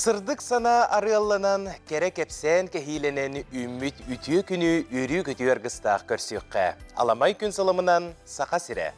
Sırdık sana arıyallanan kerek epsen kehilenen ümmüt ütüye günü ürü gütüyor gыстaq körsüqqa. Alamay gün salamından saqa sire.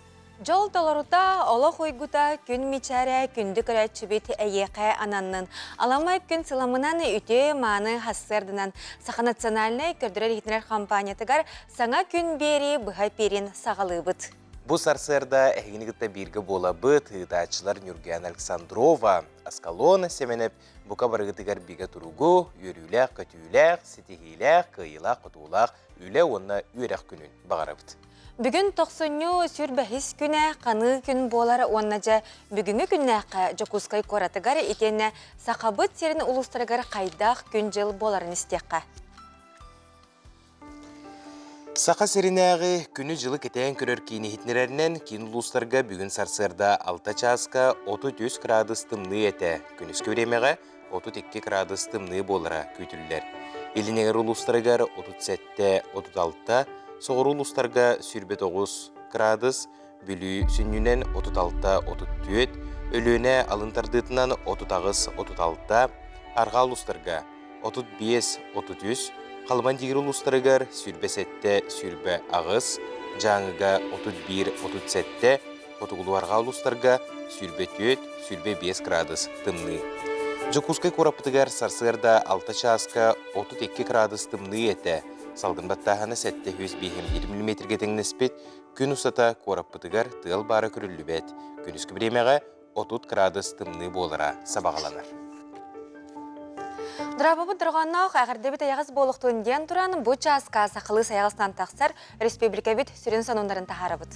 Жол долорута оло хойгута күн мичаре күндүк рәчүбит әйеқә ананның. Аламай күн сыламынан үте маны хассырдынан сақа национальный көрдірер хитнер компаниятыгар саңа күн бері бұхай перин сағалыбыт. Bu sarsırda ehginigittä birge bolabıt hıdaçılar Nurgen Alexandrova Askalon semenep bu kabarıgıtıgar birge turugu, yürüylek, kötüylek, sitihilek, kıyılak, kutulak, üle onna üyerek günün bağırabıt. Бүгін 90 сүрбәхис күнә қаны күн болары оннажа бүгінгі күннәққа жокускай коратыгар етені сақабыт серін ұлыстырыгар қайдақ күн жыл боларын істеққа. Saqa serinägi күні жылы кетен көрөр кийини хитнереринен кийин улустарга бүгүн сарсырда 6 часка 33 градус тымны эте. Күнүскө времеге 32 градус тымны болара күтүллер. Илинегер улустарыгар 37-36, соғыр улустарга сүрбе 9 градус, бүлі сүннүнен 36-34, өлөне алынтардытынан 30-36, арга улустарга 35-33, Қалман дегір ұлыстарығар сүрбе сәтті сүрбе ағыз, жаңыға 31-37, қотығылуарға ұлыстарға сүрбе 4, сүрбе 5 градус тымны. Жокускай корапытығар сарсырда 6 часка 32 градус тымны еті. Салғын баттағаны сәтті 105 мм теңнеспет, күн ұсата корапытығар тығыл бары көрілі бәт. Күніскі біремеға 30 градус тымны болыра сабағаланар. Драбабы тұрғаннақ әғірде біт аяғыз болықтуын ден тұран бұ часқа сақылы саяғыстан тақсар республика біт сүрін санундарын тахары бұд.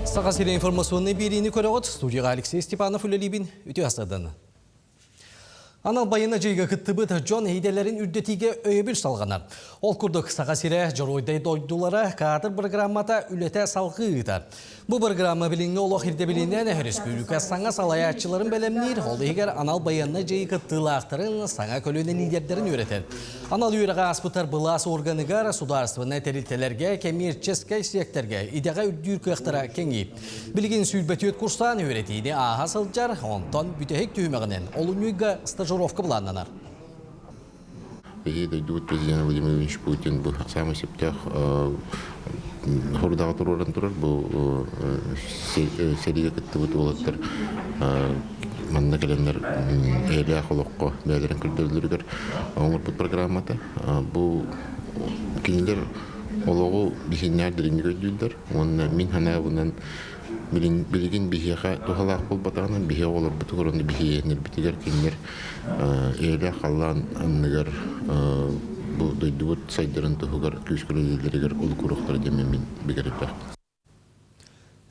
Сақа сирен информационный берейіні көрі ғыт, студияға Алексей Степанов үлелейбін өте астаданы. Анал байына жайға күттібіт Джон Хейделерін үрдетіге өйебіл салғанар. Ол күрдік саға сире жоройдай дойдулары кадр программата үлете салғы ұйтар. Бұл программа біліңі олық ерде білінен республика саңа салаячыларын бәлемнер, ол егер анал байына жайға күттілақтырын саңа көлінен идердерін өретер. Анал үйреға аспытар бұлас органыгар сударствыны терилтелерге, коммерческай секторге, идеға үрдір көқтіра кеңейіп. Білген сүйлбәтіет курстан өретейді аға сылжар, онтан бүтехек түймеғінен олынүйға стажировка бұланнанар. Президент Владимир Ильич Путин был самый септях хордағы тұрорын тұрар, бұл серия күтті бұты болаттыр. Манна келендер әлі ақылыққа бәлерін күрділдіргер. Оңыр бұл программата. Бұл кенелер олығы бігіннер діріңі көйділдір. Оны мен хана бұнан білген бігеға тұғалақ бұл батағынан біге олар бұты көрінді бігеенер бітігер кенелер әлі ақалан анныгар бұл дойдуыт сайдарын тұғығар күшкілерігер ол күріқтар демемен бігеріп.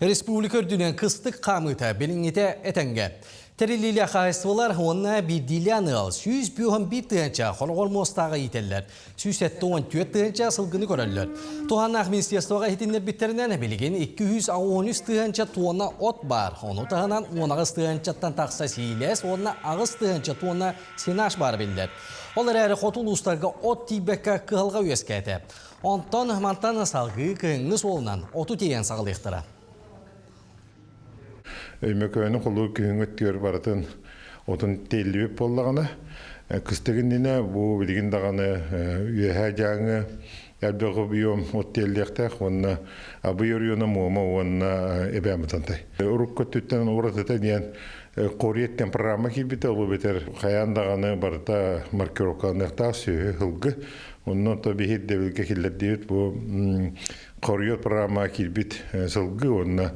Республика үрдінен қыстық қамыта біліңете әтәнге. Тәрелілі қайсывалар онына бейділі ал 101 тұғанча қорғыр мостағы етелер. 174 тұғанча сылғыны көрілер. Туғанақ министерствоға етінлер біттерінен білген 213 тұғанча туғана от бар. Оны тұғанан 10 тұғанчаттан тақса сейлес, онына ағыз тұғанча туғана сенаш бар білдер. Олар әрі қотыл ұстарға от тейбәкка қығылға өскәді. Онтан мантан салғы күйіңіз олынан оту тейен сағылықтыра. Өймөкөйінің қолу күйін өттігер баратын отын тейлібеп болағаны. Күстігіндіне бұл білген дағаны үйәе жаңы әлбіғі бүйім от тейлдектәк, онына абы өріуіні мұғыма онына әбәмітантай. Ұрық көттіттен ұратыта ден қореттен программа кейбіті олы бетер қаян дағаны барыта маркировкалынықтақ сүйі ғылғы. Онына то бейхет дәбілге келдер дейбіт бұл қорет программа кейбіт сылғы онына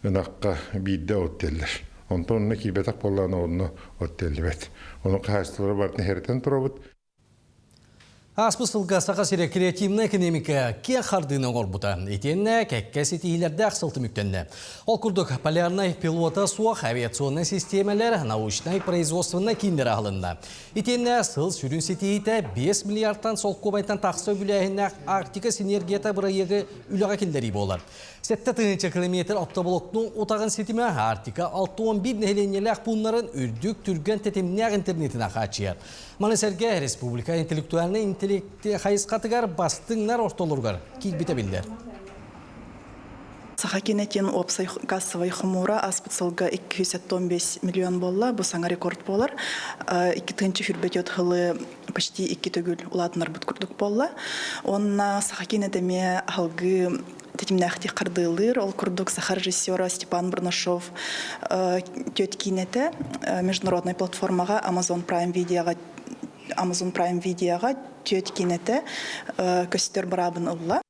Önakka biidde otteller. On tonne kiibetak pollaan onno ottellivet. On kahdestulla varten herten turvut. Аспысылға сақа сире креативна экономика кен қардыны орбута. Етенне кәкке сетейлерді ақсылты мүктенне. Ол күрдік полярный пилота суақ авиационный системалар научный производственна киндер ағылында. Етенне сыл сүрін сетейті 5 миллиардтан сол көбайтан тақсы бүләйінне Арктика синергията бұрайығы үліға келдері болар. 7 километр автоблокның отағын сетіме Арктика 6-11 нәйленелік бұнларын үрдік түрген тетемнәк интернетіне қачияр. Манысерге республика интеллектуальный интеллекті қайысқатығар бастыңнар ортолырғар келбеті білдер. Сахакинетен опсай кассовый хумура аспыцылга 215 миллион болла, бұл саңа рекорд болар. 2-тінші хүрбетет хылы почти 2 төгіл ұлатынар бұт күрдік болла. Онна Сахакинетеме халгы тетімнәқті қардылыр, ол күрдік сахар режиссера Степан Бурнашов тет международной платформаға Amazon Prime Videoға тет кинеті көстер барабын ұлла.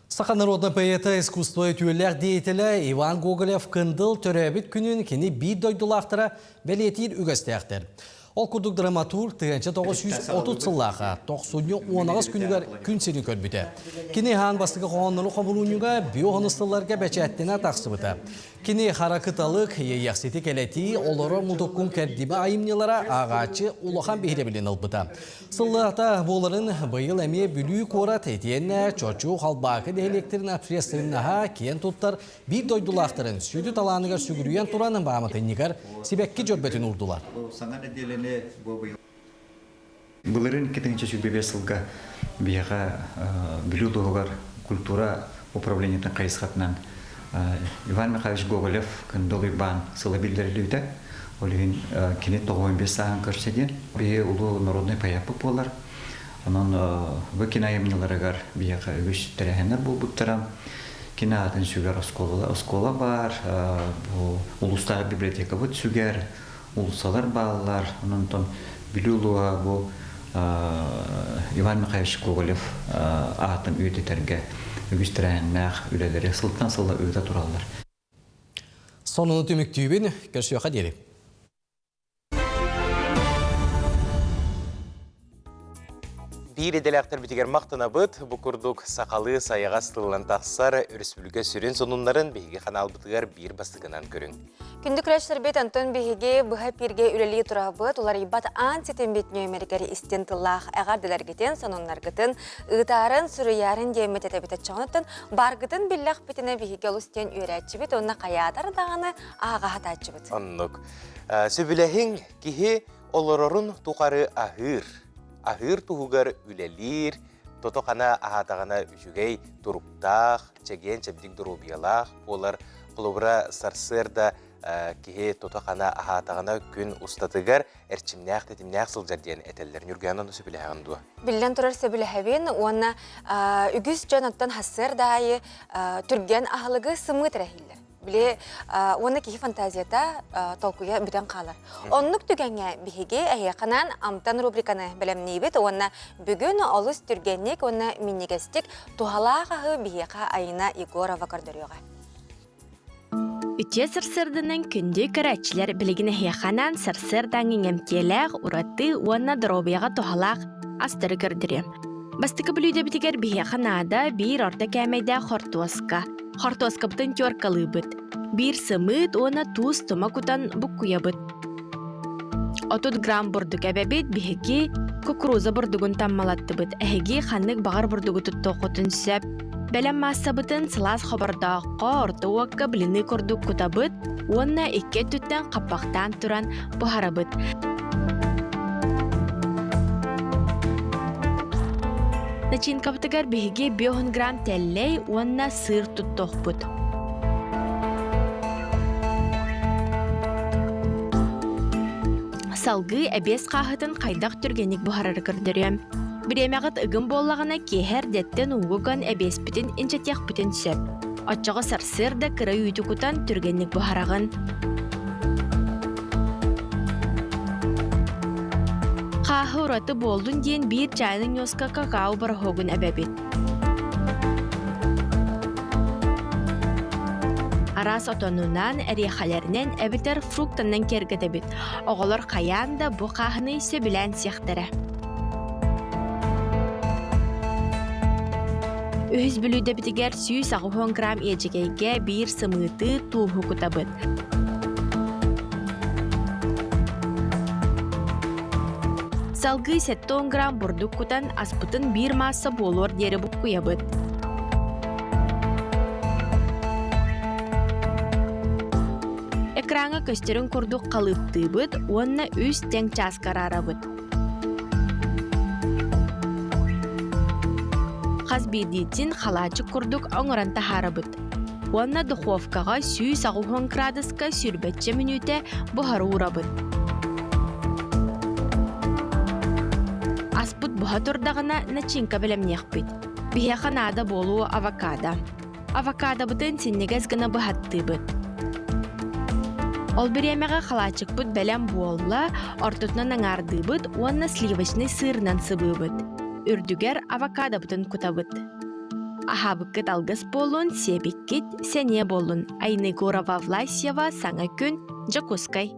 Сақа народный поэта искусство түйелер дейтілі Иван Гоголев кындыл төрәбіт күнін кені бейд дойдылақтыра бәлетейір үгістәқтір. Ол күрдік драматург 1930 сыллаға 90-19 күнігер күн сені көрбіті. Кені хан бастығы қоғанлығы қабылуыныңға биоғыныстыларға бәчәттіне тақсы бұты. Кені харакыталық ейяқсеті кәләті олары мұдыққын кәрдібі айымнелара ағачы ұлыған бейді білін ұлбыты. Сыллақта боларын бұйыл әме бүлі қорат етенне чочу қалбақы дәйлектерін апсырестеріннаға кен тұттар бір дойдулақтырын сүйді таланығар сүгірүйен тұранын бағымытынығар себекке жөрбетін ұрдылар. Бұлырын кетіңше сүрбебе сылға бияға бүлі тұғығар культура управлениетін қайысқатынан Иван Михайлович Гоголев күндолы бан сылы білдерілі өті. Олығын кенет 95 сағын көрседен. Бейі ұлы народный паяпы болар. Онын бұл кинайымныларығар бияға өгіш тәрәхенер бұл бұттырам. Кина атын сүгер оскола бар, ұлыстағы библиотека бұт сүгер, ұлысалар балалар. Онын бүлі ұлыға бұл Иван Михайлович Гоголев атын өйдетерге үгістірәннәқ үлелері сылттан сылда өйді тұралар. Сонуны түміктүйбін көрсіоқа дері. Bir edelekter bitiger maqtana bıt, bu kurduk saqalı sayıға stıllan taqsar, Республика сүрен сонунларын бейге қанал бытығар bir бастығынан көрін. Күнді күрәшілер бет Антон бейге бұға перге үлелі тұра бұд, олар ебат аң сетен бетіне өмергері істен тыллақ әғардылар кетен, сонунлар гытын, ұтарын сүріярын деймет әтәбет әтчағынытын, бар гытын білләқ бетіне бейге ұлыстен үйрәтші бет, онына қаядар дағаны аға хататшы бет. Оннық. Сөбіләхің кихи олорорын туқары ahır. Ahır tuğugar ülelир, totokana ahatagana üçügey turuktaq, çegen çebdik durubiyalaq, olar kulubra sarsırda kihe totokana ahatagana gün ustatıgar, erçimnaq tetimnaq sılcar diyen etellerin yürgüyandan söbülağın duwa. Bilden turar söbülağın, ona ügüs canattan hasır dahi türgen ahılıgı sımıt rəhiller. Bile onu ki fantaziyata толкуя бүтән қалар. Оннук түгәнгә биһиге әйәканан амтан рубриканы белемнебет, онна бүгін олыс түргәннек, онна минигестик тухалағағы биһиға айына Егорова көрдөрөга. Үте сырсырдының күнді көрәтчілер білігіне әйәканан сырсырдан еңемкеләғ ұраты онна дробияға тухалақ астыры көрдірем. Бастықы білуді бітігер биһиғанада бір орта кәмейді хортуаска. Хортоскоптын тёркалы быт. Бир сымыт, она туз томакутан буккуя быт. Отут грамм бурдук әбәбет биһиги кукуруза бурдугун таммалатты быт. Әһиги ханнык бағар бурдугу туттоқутын сөп. Бәлем массабытын сылас хабардаққа орта уаққа біліні көрдік кута быт. Онна икке түттен қаппақтан туран бұхара быт. Начин каптыгар биһиги 5 грамм тәлләй, онна сыр туттоқ бұд. Салғы әбес қағытын қайдақ түргенік бұхарары көрдірем. Біремеғыт ұғым боллағына кехер дәттен ұғыған әбес бүтін инчатеқ бүтін сөп. Отчаға сарсыр да кірі үйді күтан түргенік бұхарағын. Қағы ұраты болдың дейін бір чайның йоска какау бар хоғын әбәбет. Арас отонунан әрехалерінен әбітер фруктаннан кергеді бет. Оғылар қаян да бұ қағыны сөбілән сияқтары. Үхіз бүлүйді бітігер 190 грамм ежегейге бір сымыты туғу күтабыт. Салгы 70 грамм бұрдық күтан аспытын бір масса болуар дері бұқ құябыт. Экранға көстерін күрдік қалыпты бұд, онына үз тәң час қарара бұд. Қаз бейдейтін қалачы күрдік оңыран тахара бұд. Онына дұховкаға 190 градуска сүрбетче минуте бұхары ұра бұд. Аспыт бұға тұрдағына начинка білемнеқ бұд. Бейеқа нада болуы авокадо. Авокадо бұдын сеннегіз гына бұхатты бұд. Ол біремеға қалачық бұд бәлем болла, ортытынан аңарды бұд, онына сливочный сырынан сыбы бұд. Үрдігер авокадо бұтын күта бұд. Ахабыққыт алғыз болуын, себеккет, сәне болуын. Айны Горова Власьева, саңа күн, Джакускай.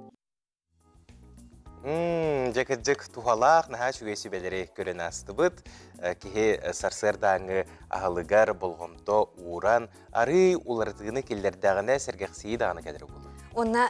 Жекет-жек тухалақ наға чүгесі бәлері көрін асты бұд. Кеге сарсырдаңы ағылығар болғымто уран, ары улардығыны келдердағына сәргәқсейі дағыны кәдірі болды. Онна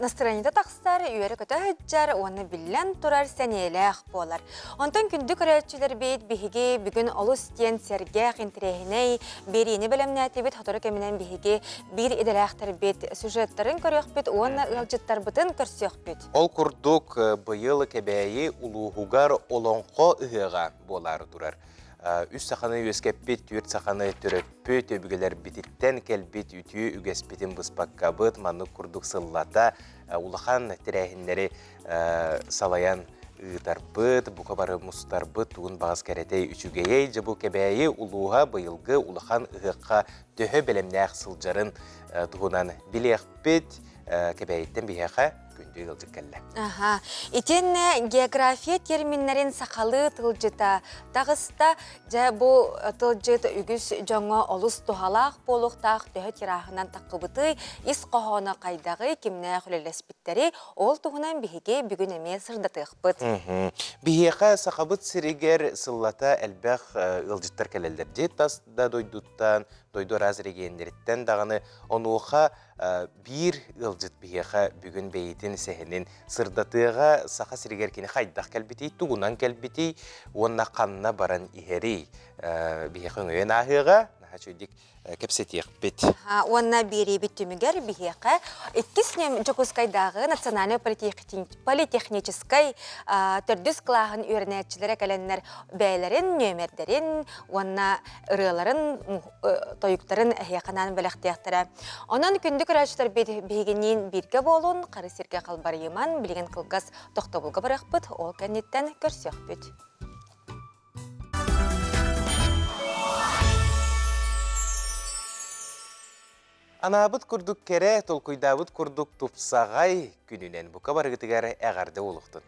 настроенида тақстар, үйері көті хүджар, оны білен тұрар сәнеләқ болар. Онтан күнді көрәтшілер бейт біхіге бүгін олыс тен сәргәқ интерегіней берені білімнәті бет, хотыры кәмінен біхіге бір еделәқтар бет, сюжеттарын көрек бет, оны ұлжыттар бұтын көрсек бет. Ол күрдік бұйыл кәбәйі ұлуғығар олонқо ұғыға болары тұрар. Үс сақаны өскеппет, түрт сақаны түріппі, төбігілер бітіттен кәлбет үтіі үгеспетін бұспаққа бұд, маны күрдік сыллата, улахан тірәхінлері салаян ұғытар бұд, бұқабары мұстар бұд, туғын бағыз кәрәтей үчігейей, жабу кәбәйі ұлуға бұйылғы улахан ұғыққа төхі білімнәқ сылжарын туғынан білеқ бет, кәбәйеттен бейеқа күнді ғылжық кәлі. Итен география терминлерін сақалы тылжыта. Тағыста жа бұл тылжыт үгіз жоңа олыс тұхалақ болуқтақ төхі тирағынан таққыбыты ис қоғаны қайдағы кеміне құлелеспіттері ол тұғынан бігеге бүгін әме сырдатық бұд. Бігеға сақабыт сірігер сыллата әлбәқ ғылжыттар кәлелдер. Жет тасында дойдуттан, дойду раз регендеріттен дағаны онуға бір ғылжыт бігеға бүгін бейетін сәхінен сырдатыға сақа сірігер кені қайдақ кәлбетей, тұғынан кәлбетей, онына қанына баран ихері бігеға өйен ағыға, чөйдік кәпсетеқ бет. Онна бері біттімігер бігеға. Ikkisnem Джакускайдағы национальный политехническай түрдіс қылағын өрінәтшілері кәлінлер бәйлерін, нөмердерін, онна ұрыларын, тойықтарын әйеқанан біліқтіяқтыры. Онан күнді күрәшілер бігенен бірге болуын, қарысерге қалбар еман, білген қылғас тоқтабылға барақ бұд, ол кәнеттен көрсек бұд. Анабыт күрдік кәрі, толкуйдабыт күрдік тұпсағай күнінен бұқа барғытығары әғарды олықтын.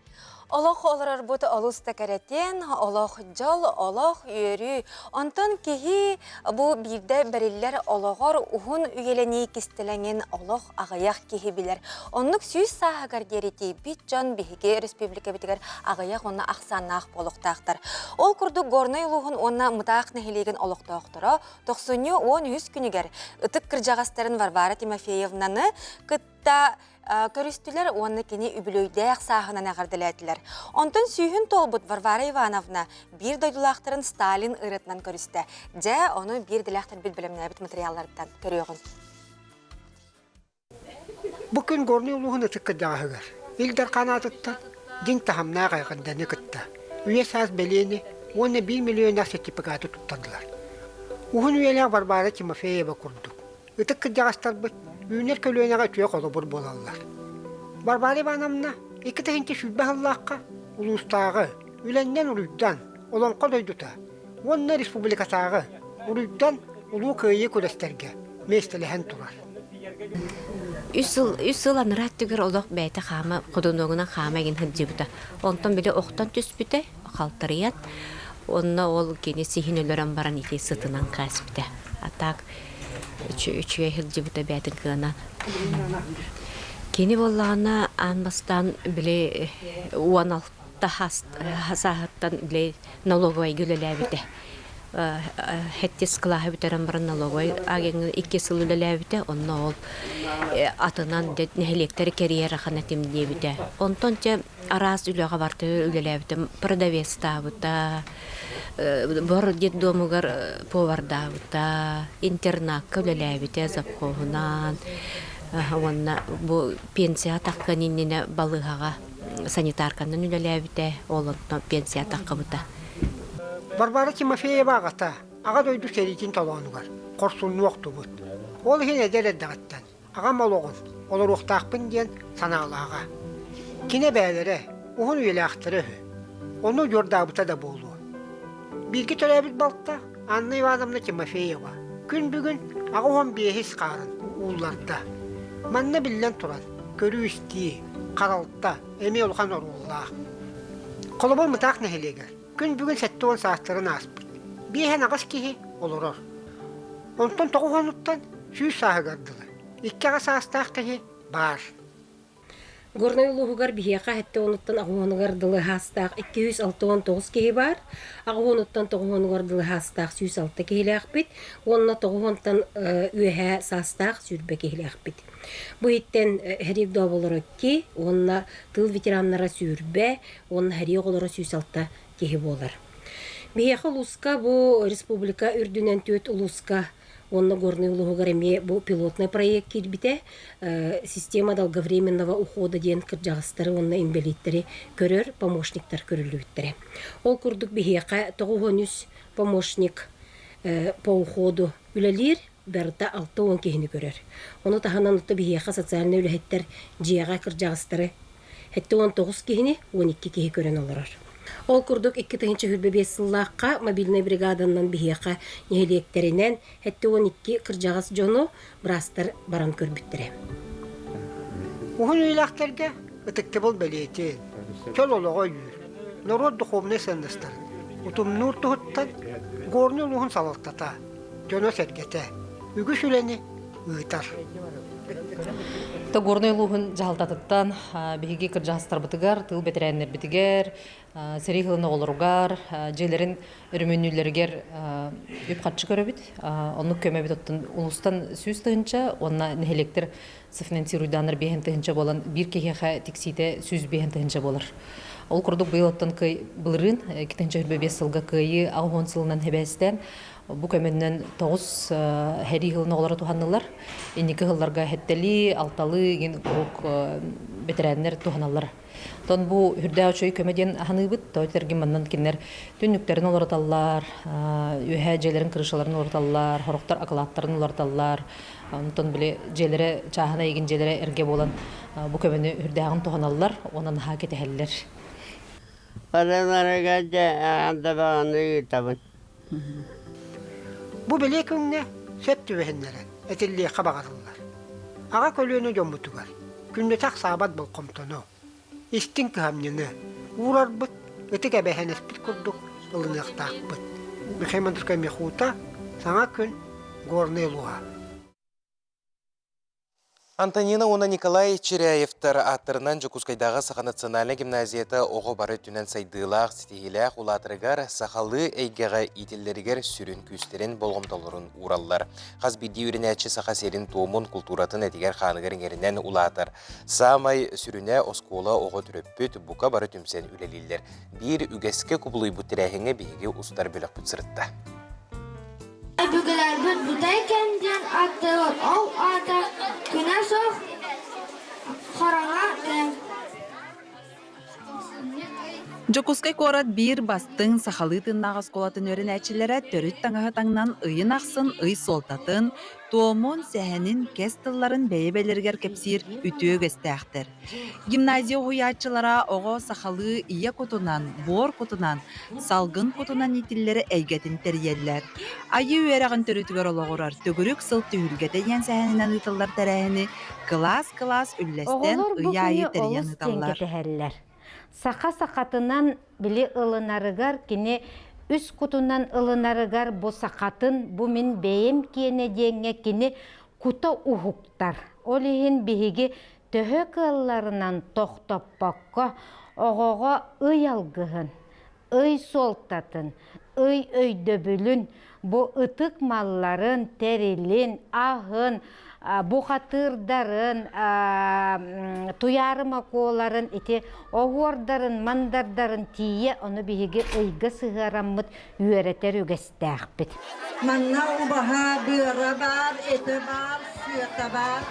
Олох олар бұт олуста кәрәтен, олох жол, олох үйері. Онтан кеhi бұл бірді бірілер олығыр ұғын үйелені кестіленген олох ағаяқ кеhi білер. Онлық сүйіз сағығар дереті бит жон бігеге республика бітігер ағаяқ онна ақсаннақ болуқтақтар. Ол күрді горнай ұлығын онна мұтақ нәхелеген олықтақтыры, 90-10 күнігер. Үтік кіржағастарын Варвара Тимофеевнаны күтті көрістілер оны кені үбілөйдәқ сағынан ағардыләділер. Онтын сүйін толбыт Варвара Ивановна бір дойдулақтарын Сталин ұрытынан көрісті. Жә оны бір діләқтір біл білімнәбіт материаллардан көріғын. Бүкін горны ұлығын ұтық қыдағығыр. Илдар қанатыттан ден тахамна қайғынданы күтті. Үйе саз бәлені 1 миллион сертификаты тұттандылар. Уғын үйелі Варвара Тимофеева күрдік. Үтік қыдағастар бұд. Үйінер көлуенеға түйе қолы бұр болалар. Варвара Ивановна, екі тәхінте сүлбі ғаллаққа, ұлыстағы, үленнен ұлыйдан, олонқа дойдута, онына республикасағы, ұлыйдан ұлу көйе көрестерге, местеліген тұрар. Үс ыл анырат түгер олық бәйті қамы, құдынуғынан қамы еген хыджи бұта. Онтан біле оқтан түс бүті, қалтырыят, онына ол кені сихин өлерен баран ете сытынан қас бүті. Атақ, үчüе хыджи бұта бәйтін кығынан. Кені болағына анбастан біле уаналықта хасағыттан біле налоговай гүлелі әбіті. хеттис клахы битерен барын налогой аген 2 сыл үлеләбите онно ол атынан нехелектер керьера ханатим дебите. Онтон те арас үлега барты үлеләбите продавец табыта бор детдомугар повардабыта интернат үлеләбите запхогунан онна бу пенсия такканинне балыгага санитарканын үлеләбите олонно пенсия таккабыта. Барбара Тимофеева агата, ага дойду серитин таланугар. Корсунну октубут. Ол хене деледдагаттан. Ага малогун. Олар октакпын ден санаалага. Кине бәлере, ухун үйлактыры. Onu жордабыта да болду. Билги төлөбүт балтта Анна Ивановна Тимофеева. Күн бүгүн ага он бехис карын ууларда. Манна билен туран. Көрүү исти, каралта, эми олхан оруллах. Колобол мытак нехелегер. Күн бүгін сәттуан саастырын аспыт. Бейхен ағас кейі олырыр. Онтан тоғуғануттан сүйіз сағы ғардылы. Икки ағас саастақ кейі бар. Горной улуғығар бейеқа әтті онуттан ағуғаны ғардылы хастақ 269 кейі бар. Ағуғануттан тоғуғаны ғардылы хастақ 106 кейілі ақпет. Онына тоғуғантан үйәе саастақ сүрбе кейілі ақпет. Бұл еттен әрек добылыры ке, онына тыл ветераннара сүрбе, онына әрек олары 106 кейі болар. Бейеқі ұлысқа бұл республика үрдінен төт ұлысқа онна горный улуғығар әме бұл пилотный проект келбіте система долговременного ухода ден кіржағыстары онна инвалидтері көрір, помощниктар көрілуіттері. Ол күрдік бейеқі 9 помощник по уходу үлелер бәрді 6-10 кейіні көрір. Оны таханан ұтты бейеқі социальный үләхеттер жияға кіржағыстары 19 кейіні 12 кейі көрін олырар. Ол күрдік 2-5 сыллаққа мобильный бригаданнан бейеқа нехелектерінен 12 кіржағас жону бірастар баран көрбіттірі. Уғын үйләқтерге үтікті бұл бәлейтен, көл олыға үйір, народ дұховны сәндістір. Утымнур тұғыттан горны ұлығын салықтата, жону сәргеті, үгі сүлені ұйтар. Горный улуғын жағалтатыттан бейге кіржағыстар бұтығар, тыл бетерәнер бітігер, сәрей ғылыны олыруғар, жейлерін үрменүлергер өп қатшы көрі біт. Оны көмі біт оттын ұлыстан сөз тұғынша, онына нәхелектер сыфинансируйданыр бейін тұғынша болан, бір кеге тексейді сөз бейін тұғынша болар. Ол күрдік бұл оттан бұлырын, 2025 сылға күйі ағуын сылынан хебәстен, бұл көменнен 9 хәрі ғылыны олары туғанылар. Енекі ғылларға хәттәлі, алталы, ген ұруқ бетерәнер туғаналар. Тон бұл үрді өчөй көмеден ағаны бұд, тәуеттерген маннан кенер түнніктерін олараталар, өйә жәлерін кірішаларын олараталар, хорықтар ақылаттарын олараталар. Тон біле жәлері, чағына еген жәлері әрге болан бұл көмені үрді ағын туғаналар, онан ға кете әлілер. Бұл біле күнне сөпті өйінлері, әтілі қабағарылар. Аға көліні жомбутуғар, күнне тақ сабат бұл қомтону. Истин көхамнені, урар бұт, өтік әбәйін әспіт күрдік, ұлыны ұқтақ бұт. Бөхеймандырқа мехута, саңа күн горны луға. Антонина Уна Николай Черяевтар аттырынан Жокускайдағы Саха национальный гимназията оғы бары түнен сайдылақ, стихилях улатырығар сақалы әйгеға ителлерігер сүрін күстерін болғымталырын ураллар. Қазбиді үрінәтші Саха серін туымын культуратын әтігер қанығырын ерінен улатыр. Самай сүріне оскола оғы түріппіт бұқа бары түмсен үлелілер. Bir үгеске күбілуй бұттырәхіңе бейге ұстар бөлік бұтсырытты. Бүгілер бүт бұтай кәнден аттылып, ол ата күнә соқ қараңа дәм. Жокускай корат бир бастың сахалы тыннағы сколатын өрін әчілері төріт таңағы таңнан ұйын ақсын, ұй солтатын, туомон сәхенін кәстылларын бәйебелергер кепсир үтіө кәстәқтір. Гимназия хуячылара оғы сахалы ия котунан, бор котунан, салгын котунан итиллері әйгетін тәриеллер. Айы үйерағын төрітігер олығырар, төгірік сыл түйілгеті ен сәхенінен ұйтылар тәрәхіні класс үлләстен ұяйы тәриян ұйталар. Сақа-сақатынан білі ылынарығар, кені үс құтынан ылынарығар бұ сақатын, бұ мен бейім кені денге кені құта ұхықтар. Олейін бігі төхі қылларынан тоқтап баққа оғыға ұй алғығын, ұй солтатын, өйдөбүлүн, bu ıtık malların, terilin, ahın, bu hatırdarın, tuyarıma koğların, oğordarın, mandardarın tiye onu bihigi ıyga sığaramıt üreter ügestağbit. Manna ubaha bıra bar, eti bar, süyata bar,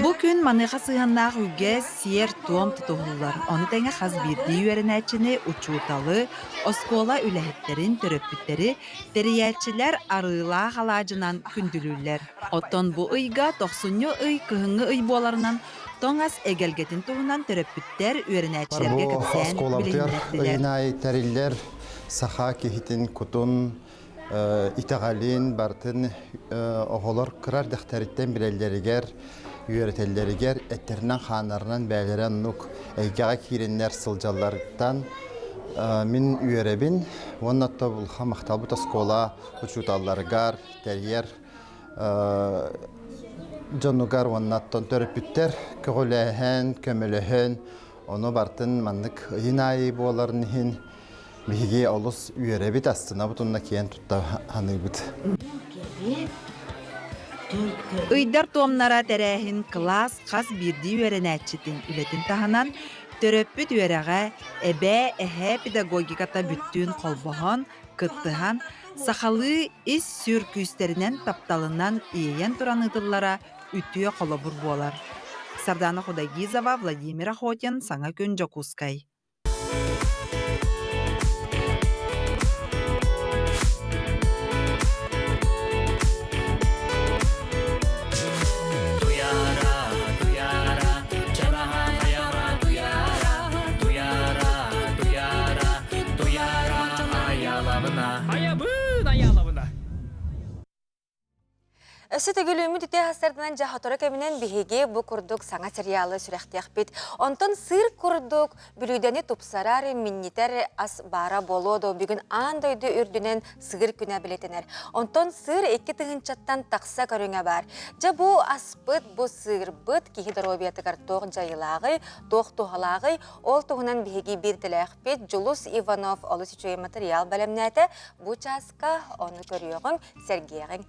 Bu gün manıqa sığannaq üge siyer tuom tutuğullar. Onu tenge xaz birdi üyerenəçini uçutalı, oskola ülehetlerin töröpütleri, teriyetçiler arıla halacınan kündülürler. Oton bu ıyga 90 ıy kıhıngı ıy bolarından toңас egelgetin tuğunan töröpütler üyerenəçilerge köpsen bilindirdiler. Inay teriller, saha kehitin kutun, itağalin, bartın, oğulur kırar dexteritten bilelleriger, üyeretelleriger, etterinden xanlarından bəyləren nuk, eygağa kirinler sılcalardan min üyerebin, onnatta bulxa maxtalbut askola, uçutallargar, teriyer, Jonugar onnattan törpütter, kögülehen, kömülehen, onu bartın manlık yinayı boğalarının bihigi olus üyerebit aslında butunna kiyen tutta hanıybıt. Ыйдар туомнара тәрәһин класс хас бирди үеренәчитин үлетин таһанан төрөппүт үерэҕэ эбэ эһэ педагогиката бүттүүн холбоһон кыттыһан сахалы ис сүр күүстеринен тапталынан ийен туран ытыллара үтүө холобур буолар. Сардана Худагизова, Владимир Охотин, Саңа күн Жокускай. Өсі төгілімі түте хастардынан жағатора кәмінен бігеге бұ күрдік саңа сериалы сүрәқтіяқ бет. Онтын сыр күрдік бүлүүдені тұпсарар миннитер ас бара болуды. Бүгін андайды үрдінен сығыр күнә білетінер. Онтын сыр екі тығынчаттан тақса көріңе бар. Жа бұ аспыт, бұ сыр бұт кейі дұробиятығар тоқ жайылағы, тоқ тұғалағы, ол тұғынан бігеге бір тіләқ бет. Жұлус Иванов олы сүчуе материал бәлемнәті. Бұ часқа оны көріоғын Сергейғын.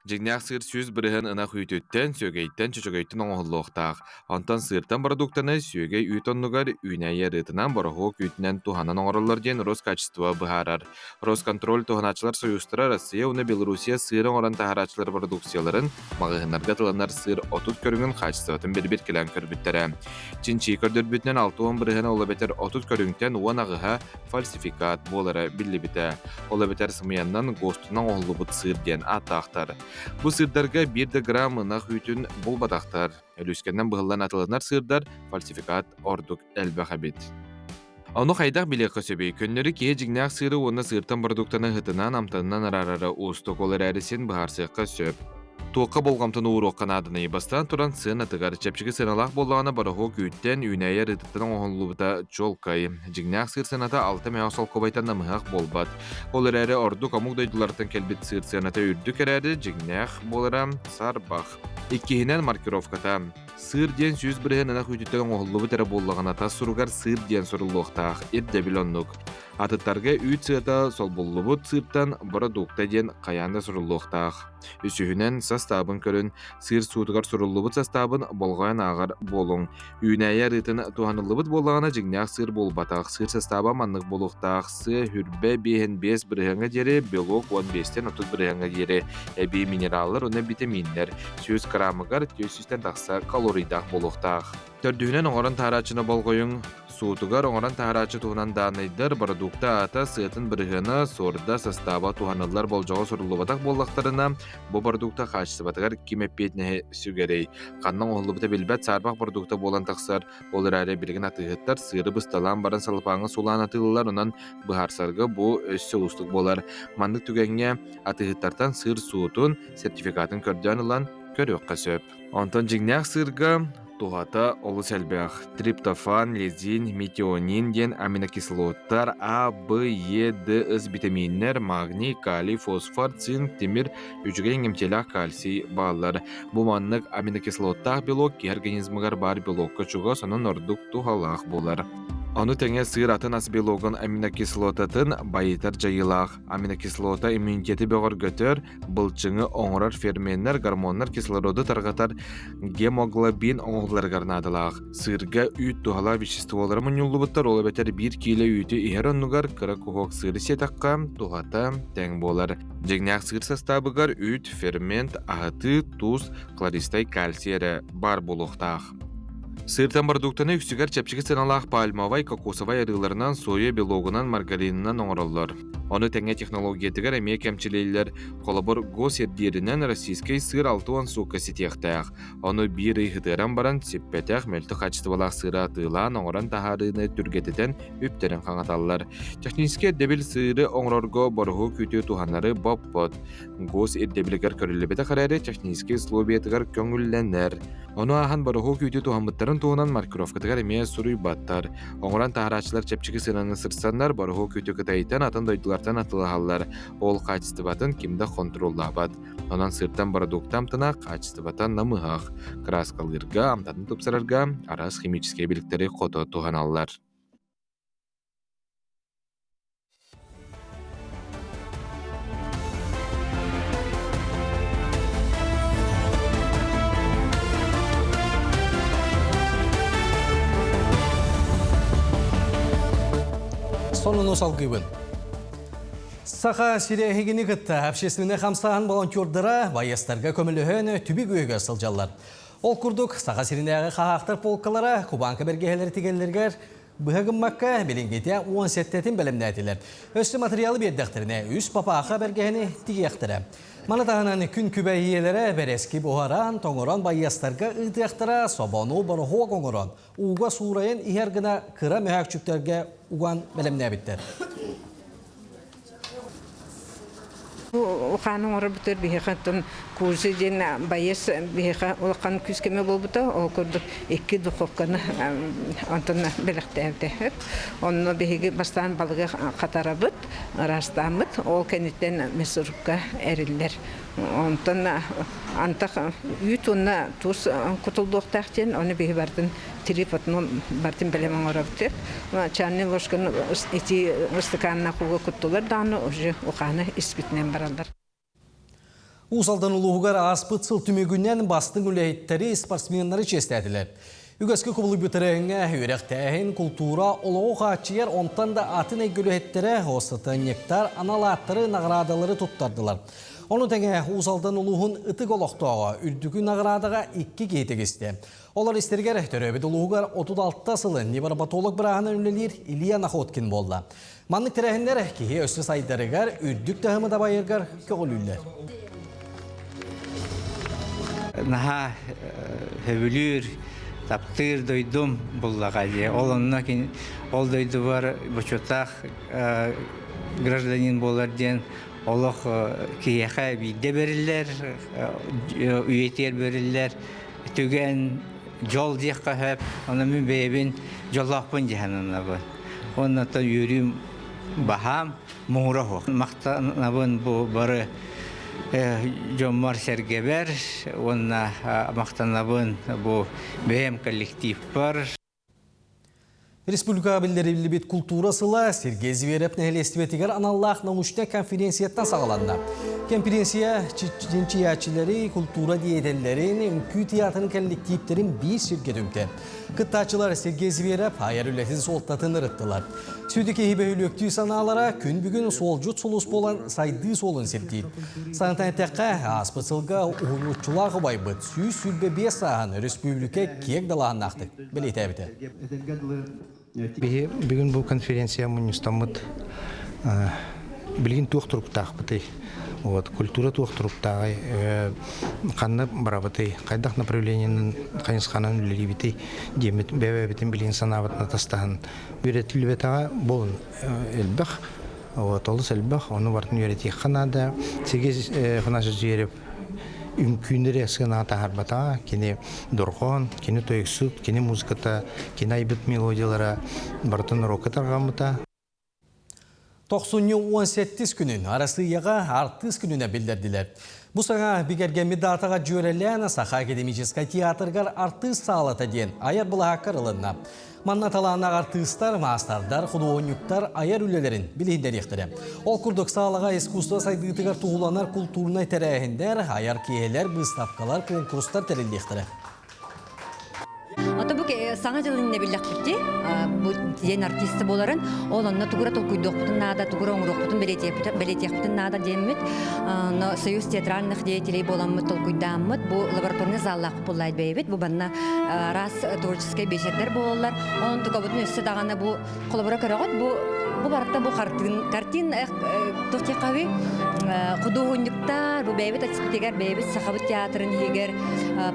Жигнях сыр сүз бірігін ына хүйтөттен, сөгейттен, чөчөгейттен оңғылуқтақ. Онтан сыртан барадуктаны сөгей үйтоннугар үйнәйе рытынан барығы күйтінен туханан оңырылар ден Роскачество бұхарар. Росконтроль туханачылар союстыра Россия уны Белоруссия сырын оран тахарачылар продукцияларын мағығынарға тыланар сыр отут көріңін қачыстығытын бір-бір келен көрбіттері. Чинчи көрдірбітінен 6-10 бірігін ола бетер отут көріңтен уан ағыға фальсификат болары білі біті. Ола бетер сымияннан ғостынан оғылы бұт сыр ден атақтар. Бу сырдарға 1 грамм ынақ үйтін бұл бадақтар. Әліскеннен бұғылан атылынар сырдар фальсификат ордук әлбәға бет. Оны қайдақ білеқі сөбей, көннері кей жигнақ сыры оны сыртан продуктаны ғытынан амтанынан арарары ұстық олар әрісен бұғарсыққа сөп. Туаққа болғамтын уырық қанадыны ебастан тұран сын атығар чәпшігі сыналақ болағына барығы күйттен үйнәйе рытыттың оғылуыда жолқай. Жигнақ сыр сыната 6 мәғасал көбайтан намығақ болбад. Олар әрі орду комуқ дойдылардың кәлбет сыр сыната үрдік әрі жигнақ боларам сарбақ. Иккихінен маркировката. Сыр ден сөз бірген ынақ үйтіттің оғылуы тәрі болағына тас сұруғар сыр ден сұрылуқтақ, ет дәбілонлық. Атыттарға үйт сыта сол болуы сырттан продукта ден қаянда сұрылуқтақ. Үсіхінен састабын көрін, сыр суытығар сұрылуы састабын болғайын ағар болуң. Үйнәйе рытын туғанылыбыт болағына жигнақ сыр болбатақ, сыр састаба маннық болуқтақ, сы хүрбе бейін 5 біргенге дері, белок 15-тен 30 біргенге дері, әбей минераллар, оны витаминлер, сөз крамығар 400-тен тақса калорийдақ болуқтақ. Төрдігінен оңырын тарачыны болғойың, суутугар оңыран тахарачы туғынан данайдар продукта ата сыйтын біргіні сорда состава туғанылар болжағы сұрылыбатақ боллақтарына бұ продукта қашсыбатығар кемеппетіне сүгерей. Қанның оғылыбыта білбәт сарбақ продукта болан тақсар, олар әрі білген атығыттар сыры бұсталан барын салпаңы солан атылылар, онан бұхарсарғы бұ өссі ұстық болар. Мандық түгенге атығыттартан сыр суутын сертификатын көрдіанылан көріққа сөп. Онтан жигнақ сырға Тухата олы сәлбәқ. Триптофан, лезин, метионин ден аминокислоттар А, Б, Е, Д, С витаминнер, магний, калий, фосфор, цинк, темир, үчіген емтелақ кальций балар. Бұ маннық аминокислоттақ белок ки организмығар бар белокқа чуға сонын ордук тухалақ болар. Onu tenge sığır atın asbilogun aminokislotatın bayıtar jayılaq. Aminokislota immuniteti beğer götür, bılçıngı oңorar fermenler, gormonlar kislorodu targatar hemoglobin oңoğlar garnadılaq. Sığırga üyt tuhala vişistoları munyullubuttar olu beter 1 kilo üytü iheronnugar kıra kuhok sığırı setaqqa tuhata teң bolar. Jignaaq sığır sastabıgar üyt, ferment, ahıtı, tuz, kloristay, kalsiyere bar boluqtaq. Sığırtan produktаны үксігер чәпчігі сыналақ пальмавай, кокосовай арыларынан, соя белогынан, маргаринынан оңыралар. Оны тәңе технологиятығар әме кәмчілейлер қолабыр госердерінен российский сыр 6 сука сетектәқ. Оны бір үйхытыран баран сеппетәқ мөлті қачтывалақ сыры атылан оңыран тахарыны түргететен үптерін қаңаталар. Техническе дебіл сыры оңырорго борғы күті туханары бап-бот. Гос ердебілігер көрілібеті қарары техническе словиятығар көңілленер. Оны ахан борғы күті туханмыттарын туынан маркировкатығар әме сұруй баттар. Оңыран тахарачылар чәпчігі сыраны сырсандар борғы күті кытайтан атын дойдылартан атылығалар. Ол қачыстыбатын кімді контроллабат. Онан сырттан продуктам тына қачыстыбатан намығақ. Краскалырға, амтатын тұпсарарға арас химическе біліктері қото туғаналар. Сонunu салгыбын. Саха сирехигini кытта общественный хамсахан волонтердыра байыстарга көміліхін түбі көйге сылжалар. Ол күрдік саха сиренеғі қағақтар полкалара Кубанка бергелері тегелергер бұғығын маққа белінгете 17-тін бәлімнәтілер. Өсті материалы бердіқтеріне үс папаға бергені тегектірі. Манатағынан күн күбәйелері бәрески бұғаран, тоңыран байыстарға ұйтықтыра собону барығы оңыран. Уға сурайын иергіна кыра мөхәкчүктерге уған бәлімнәбіттер. Уханың орыр бұтыр бейхаттың курсы ден байыз бейха олқан күскеме бол бұта, ол көрдік 2 духовканы антына біліқті әвдәхіп. Оны бейхеге бастан балығы қатара бұт, растамыт, ол кәнеттен месұрыққа әрілер. Онтан антақ үйт онына тұз құтылдуқтақтен, оны бейхе бардың телефонын бардың білемін орыр бұтыр. Чанны лошқын еті ұстықанына қуға құттылар, даны ұжы ұқаны іспітінен баралар. Усалдан улуғығар аспыт сыл түмегінен бастың үләйттері спортсменлары честәділер. Үгәскі құбылы бүтіріңе үйректәйін культура олығы қачияр онтан да атын әйгілі осыты нектар аналаттары нағырадалары тұттардылар. Оны тәңе усалдан улуғын ұтық олықтауға үрдігі нағырадаға 2 кейтегісті. Олар істергер төрөбет улуғығар 36 сылы невропатолог бірағына үлелер Илья Находкин болды. Манлық тәрәхіндер кейі өсі сайдарығар үрдік тәхімі дабайырғар көғілілер. Наха хөвілір, таптыр дойдым бұллаға де. Ол дойды бар бұчотақ гражданин болар ден. Олық кейеқа бейді берілер, үйетер берілер. Түген жол дейққа хөп, оны мен бейбін жолақпын дегеніне бар. Оннан үйірім бағам мұңыра хоқ. Мақтанабын бұл бары Жомар Сергебер, онна мақтанабын бұл бәйім коллектив бар. Республика білдері бет культурасыла Сергей Звереп нәхелестібетігер аналлах научный конференцияттан сағаланды. Конференция чеченчиячилери, культура диетелерин, үңкі театрын коллективтерин bir сирге дүмті. Кыттачылар Сергей Звереп айар үлетін солтатын ұрыттылар. Сөйдеке хебе үлөктүй саналара күн бүгін солжут солыс болан сайды солын селтейді. Саңтан тәққа аспысылға ұғылытчылағы байбыт сүй сүрбе 5 сағын республика кек далағын ақтық. Білейті әбіті. Бүгін бұл конференция мұныстамыд білген туқтырыптақ бұтай. Культура туқтырыптағы қанны барабытай. Қайдақ направлениенің қайынсқанын үлелі бітай. Демет бәбәбетін білген санабытына тастағын. Үйретілі бетаға болын әлбіқ. Толыс әлбіқ. Оны бартын үйреті қанада. Сегіз қынасы зүйеріп үмкүйіндері әсіғына тағарбата, кені дұрған, кені тойықсуд, кені музыката, кені айбыт мелодиялара бартын рокетарғамыта. 90-17 күнін арасы яға артыз күніне білдерділер. Бу саңа бигерген датаға жөрелен Саха академический театргар артист салата ден аяр бұлағаққар ылынна. Манна таланақ артистар, мастардар, художниктар аяр үлелерін білейіндер ектірі. Ол күрдік салаға искусство сайдығытығар туғыланар культурнай тәрәхіндер, аяр кейелер, выставкалар, конкурстар тәрелді ектірі. Ата бу саңа жылын небиллак бирди. Бу ден артисти боларын, ол онна тугура толкуйдук бутун нада, тугура оңрук бутун белетиек бутун нада деммит. Но союз театральных деятелей боламмыт толкуйдаммыт. Бу лабораторный заллак буллайт бейбит. Бу банна раз творческий бешеттер болалар. Онун тука бутун өссө дагана бу колобора көрөгөт. Бу баракта бу картин тохтекави художниктар, бу бейбит ачыктегер бейбит сахабыт театрын хигер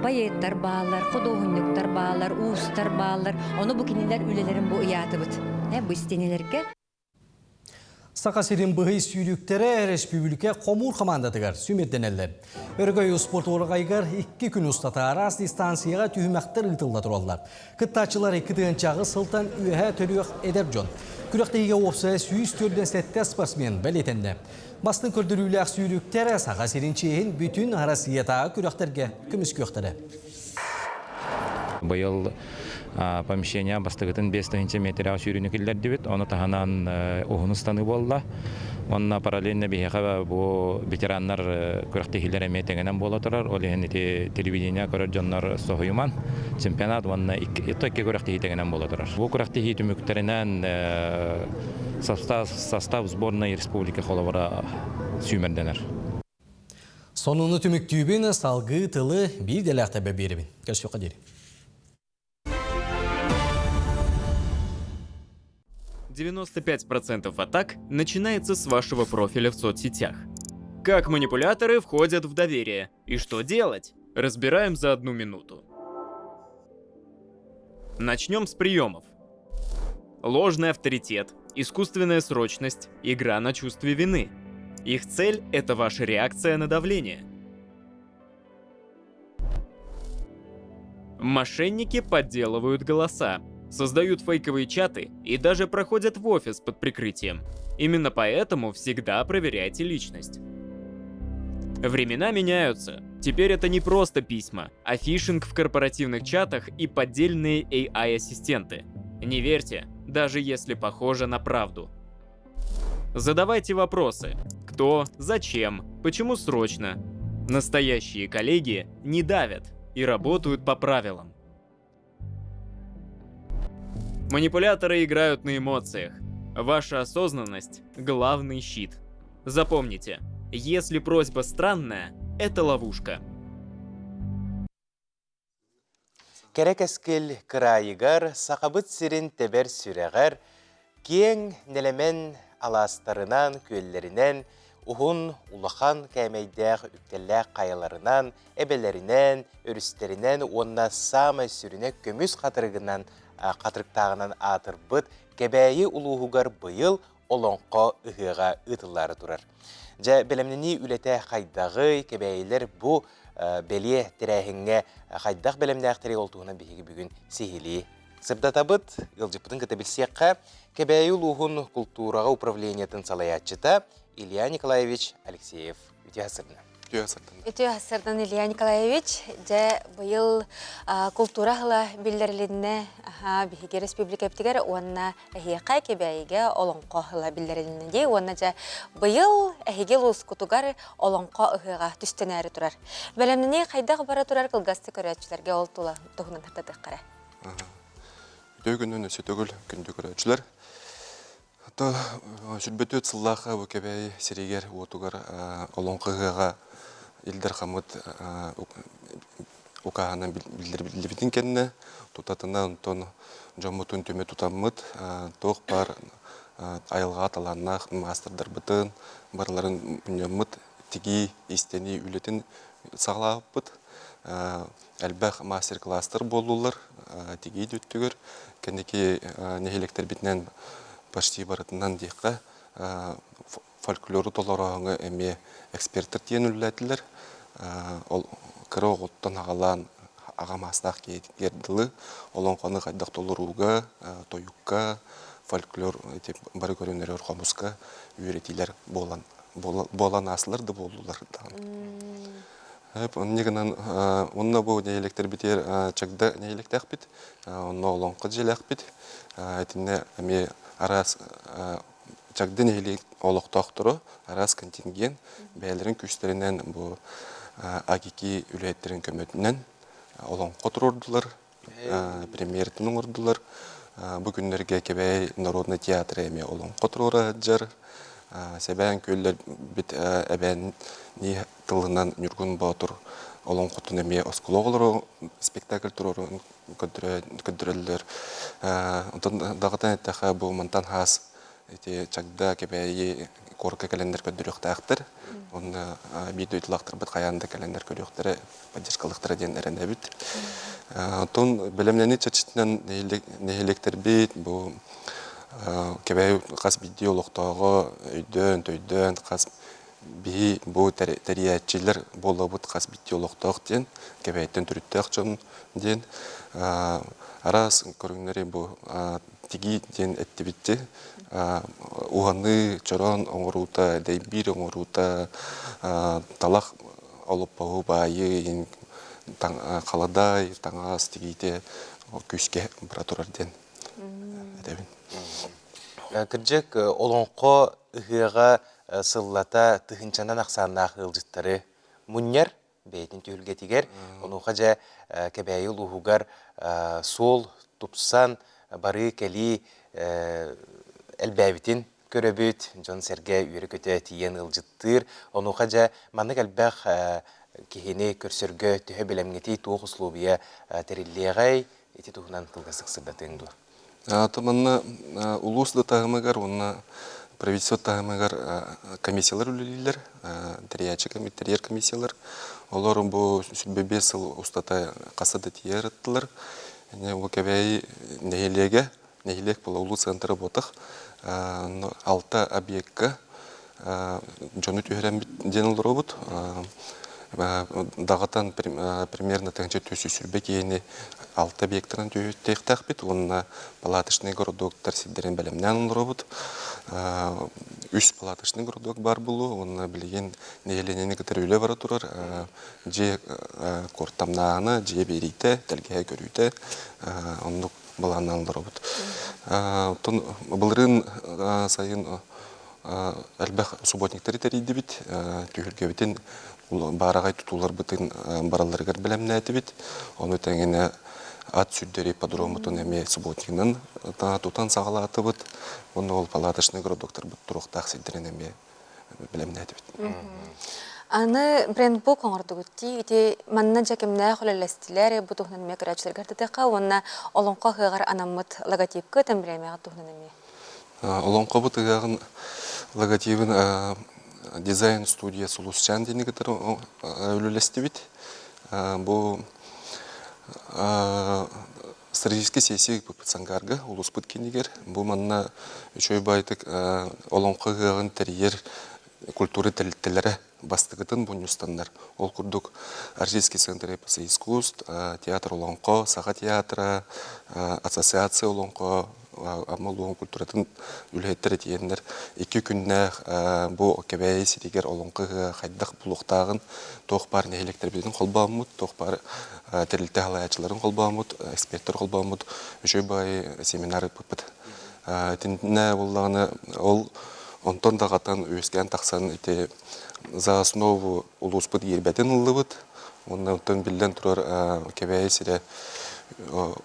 поэттар баалар, художниктар баалар, устар баалар. Оны бу кинилер үлелерин бу ыятыбыт. Бу истенелерге Сақа серин бұғый сүйріктері республика қомур командатығар сүметтенелер. Өргөй спорт орғайғар 2 күн ұстата арас дистанцияға түйімәқтір ұтылда тұралар. Күттачылар 2 тығынчағы сылтан үйәе төріғ едер жон. Күріқтейге опса сүйіс төрден сәтті спортсмен бәлетенді. Бастың көрдірілік сүйріктері Сақа серин чейін бүтін арасиятағы күріқтерге күміс көқтірі. Быйыл помещение бастыгытын 5 метрга сүйрүнүкиллер дебит, оны таханан оғыныстаны болла. Онна параллельно бейхаба бу ветераннар күрәктехилер эметеңенен бола турар. Ол ете телевидение көрөр жоннор соһуйман. Чемпионат онна 2 күрәктехитеңенен бола турар. Бу күрәктехи түмүктеринен состав сборной республика холовара сүймерденер. Сонуны түмүктүүбүн салгы тылы бир делакта берибин. Көрсөккө дейин. 95% атак начинается с вашего профиля в соцсетях. Как манипуляторы входят в доверие? И что делать? Разбираем за 1 минуту. Начнем с приемов. Ложный авторитет, искусственная срочность, игра на чувстве вины. Их цель – это ваша реакция на давление. Мошенники подделывают голоса, создают фейковые чаты и даже проходят в офис под прикрытием. Именно поэтому всегда проверяйте личность. Времена меняются. Теперь это не просто письма, а фишинг в корпоративных чатах и поддельные AI-ассистенты. Не верьте, даже если похоже на правду. Задавайте вопросы. Кто, зачем, почему срочно. Настоящие коллеги не давят и работают по правилам. Манипуляторы играют на эмоциях. Ваша осознанность – главный щит. Запомните, если просьба странная, это ловушка. Керекескел кырайыгар, сақабыт сирин тебер сүрегер, кең нелемен аластарынан, көллерінен, ухун улахан кәмейдәқ үктелләқ қайыларынан, әбелерінен, өрістерінен, онна самай сүріне көміс қатырғынан, қатырықтағынан атырбыт, кәбәйі улуғығар бұйыл олонқо ұғыға ұтылары тұрар. Жа білімнені үлеті қайдағы кәбәйілер бұ беле тірәхіңе қайдақ білімнәқтірі олтуғына бейгі бүгін сихили. Сырдатабыт, ғылжыпытын кітабілсеққа кәбәйі улуғын культураға управлениятын салаятчыта Илья Николаевич Алексеев. Үте асырдың. Үте асырдың Илья Николаевич. Жа бұйыл культурағыла білдеріліне бейгі республика ептігер онна әхеқа кебәйге олонқо ғыла білдеріліне де. Онна жа бұйыл әхеге лұс күтугар олонқо ұғыға түстен әрі тұрар. Бәлеміне қайдағы бара тұрар қылғасты көрәтшілерге ол тұғынан тартадық қара. Үте күнін өсе төгіл күнді көрәтшілер. Жүрбеті өтсіллаға өкебәй серегер отугар олонқығыға елдер қамыт ұқағынан білдірбетін кәнні, тұтатына ұнтон жомытын төме тұтамыт, тоқ бар айылға аталанна мастердар бұтын, барларын мүнеміт, тігі истені үлетін сағлағы бұт. Әлбәқ мастер-кластер болулар, тігі дөттігір, кәнеке нехелектер бітінен почти барытынан дейққа фольклоры толарағыңы әме эксперттер тиен үлләтілер. Ол кірі оғыттан ағалан аға мастақ керділі, олон қаны қайдақ толыруға, тойыққа, фольклор бары көрінер қомысқа үйретілер болан асылырды болулар. Оннегінен, онна бұл нейелектер бітер чагда нейелектәк бит, онна олонқы желәк бит. Әтінне әме арас чагда нейелек олықтақ тұры, арас континген бәлерін күштерінен бұл агики үләйеттерін көмөтінен олонқы тұрырдылар, премьертінің ұрдылар. Бүгінлерге кебәй Народный театры әме олонқы тұрыры жар. Себән көйлер бит әбән не тылынан нүргін батыр олон құтын әме оскологылары спектакль тұрырын көдірілдер. Дағытан әттіға бұл мұнтан хас чагда кебәйі корка кәлендер көдіріқті әқтір. Оны бейді өйтілақтыр бұд қаянды кәлендер көріқтірі поддержкалықтыры ден әрінді бүт. Тон білімлені чачытынан нехелектер бейт бұл кебәй қас видеологтағы өйден, қас бей бұл тәриятчилер болы бұд қас видеологтағы ден, кебәйттен түріттәқ жон ден. Арас көріңдері бұл тиги ден әтті бітті. Уғаны, чорон, оңырута, дәйбір оңырута, талақ олып бағы байы, қаладай, таңас тигейте көшке бұратурар ден. Кіржек олонқо ұғыға сыллата тұхынчанан ақсаннақ ғылжыттары мұнер бәйтін түйілге тегер. Онуға жа кәбәйі лұғығар сол тұпсан бары кәлі әлбәбітін көрөбіт, жон сәрге үйері көті тиен ғылжыттыр. Онуға жа маңық әлбәқ кехені көрсіргі түхі білемгеті туғы ұслубия тәріллеғай еті тұғынан қылғасық сырдатың ду. Атыманна улуслы тағымығар, онна правительство тағымығар комиссиялар үлілілер, терьер комиссиялар. Олар бұл сүлбебе сыл ұстата қасады тиер ұттылар. Ол кәбәй нәйелек бұл улу центры ботық. 6 объектқа жоны түйерен ден олар обыд. Дағатан примерно тәңче төсі сүрбе кейіне 6 объекттарын түйеттейқтақ бет. Онына палатышный городок тәрсидерін бәлемнен олар обыд. 3 палатышный городок бар болу. Онына білген нейеленені кітір үйлі бара тұрар. Же қорттамнағаны, же берейті, тәлгеге көрейті. Онық баланнан олар обыд. Бұлырын сайын әлбәқ субботниктері тәрейді бит. Түйілге бітін барағай тұтулар бұтын бараларығар білемні әті бит. Оны тәңені ат сүрдері подромытын әме субботнигнан тұтан сағала аты бұт. Оны ол палатышны городоктар бұт тұрықтақ сілдерін әме білемні әті бит. Аны бренд бұл қоңырды күтті, үте манна жәкімні құлелестілері бұтуғынан әме көрәчілер кәрдетіға, онына олонқа ғығар анамыт логотипкі тәмбіремеға тұғынан әме. Олонқа бұт ғығын логотипін дизайн студия Сулусчан дені кітір өлілесті бит. Бұл стратегический сессия пыпытсангарғы улус бұт кенегер. Бұл манна үшөй байтық олонқа ғығын терьер культуры тілері бастығытын бұнюстандар. Ол күрдік Аржийский центр эпоса искусств, театр олонқа, саға театра, ассоциация олонқа, амалуын культуратын үлеттері тиендер. 2 күннәқ бұл кәбәйі сирегер олонқығы қайдақ бұлықтағын тоқ бар нәйлектер бетін қолбамыд, тоқ бар тәрілті халаячыларын қолбамыд, эксперттер қолбамыд, үшөй бай семинары бұпыд. Тіндіне болағыны ол онтон дағатан өскен тақсан за основу улуспыд ербәтін ұлыбыд. Онтон білден тұрар кәбәйі сире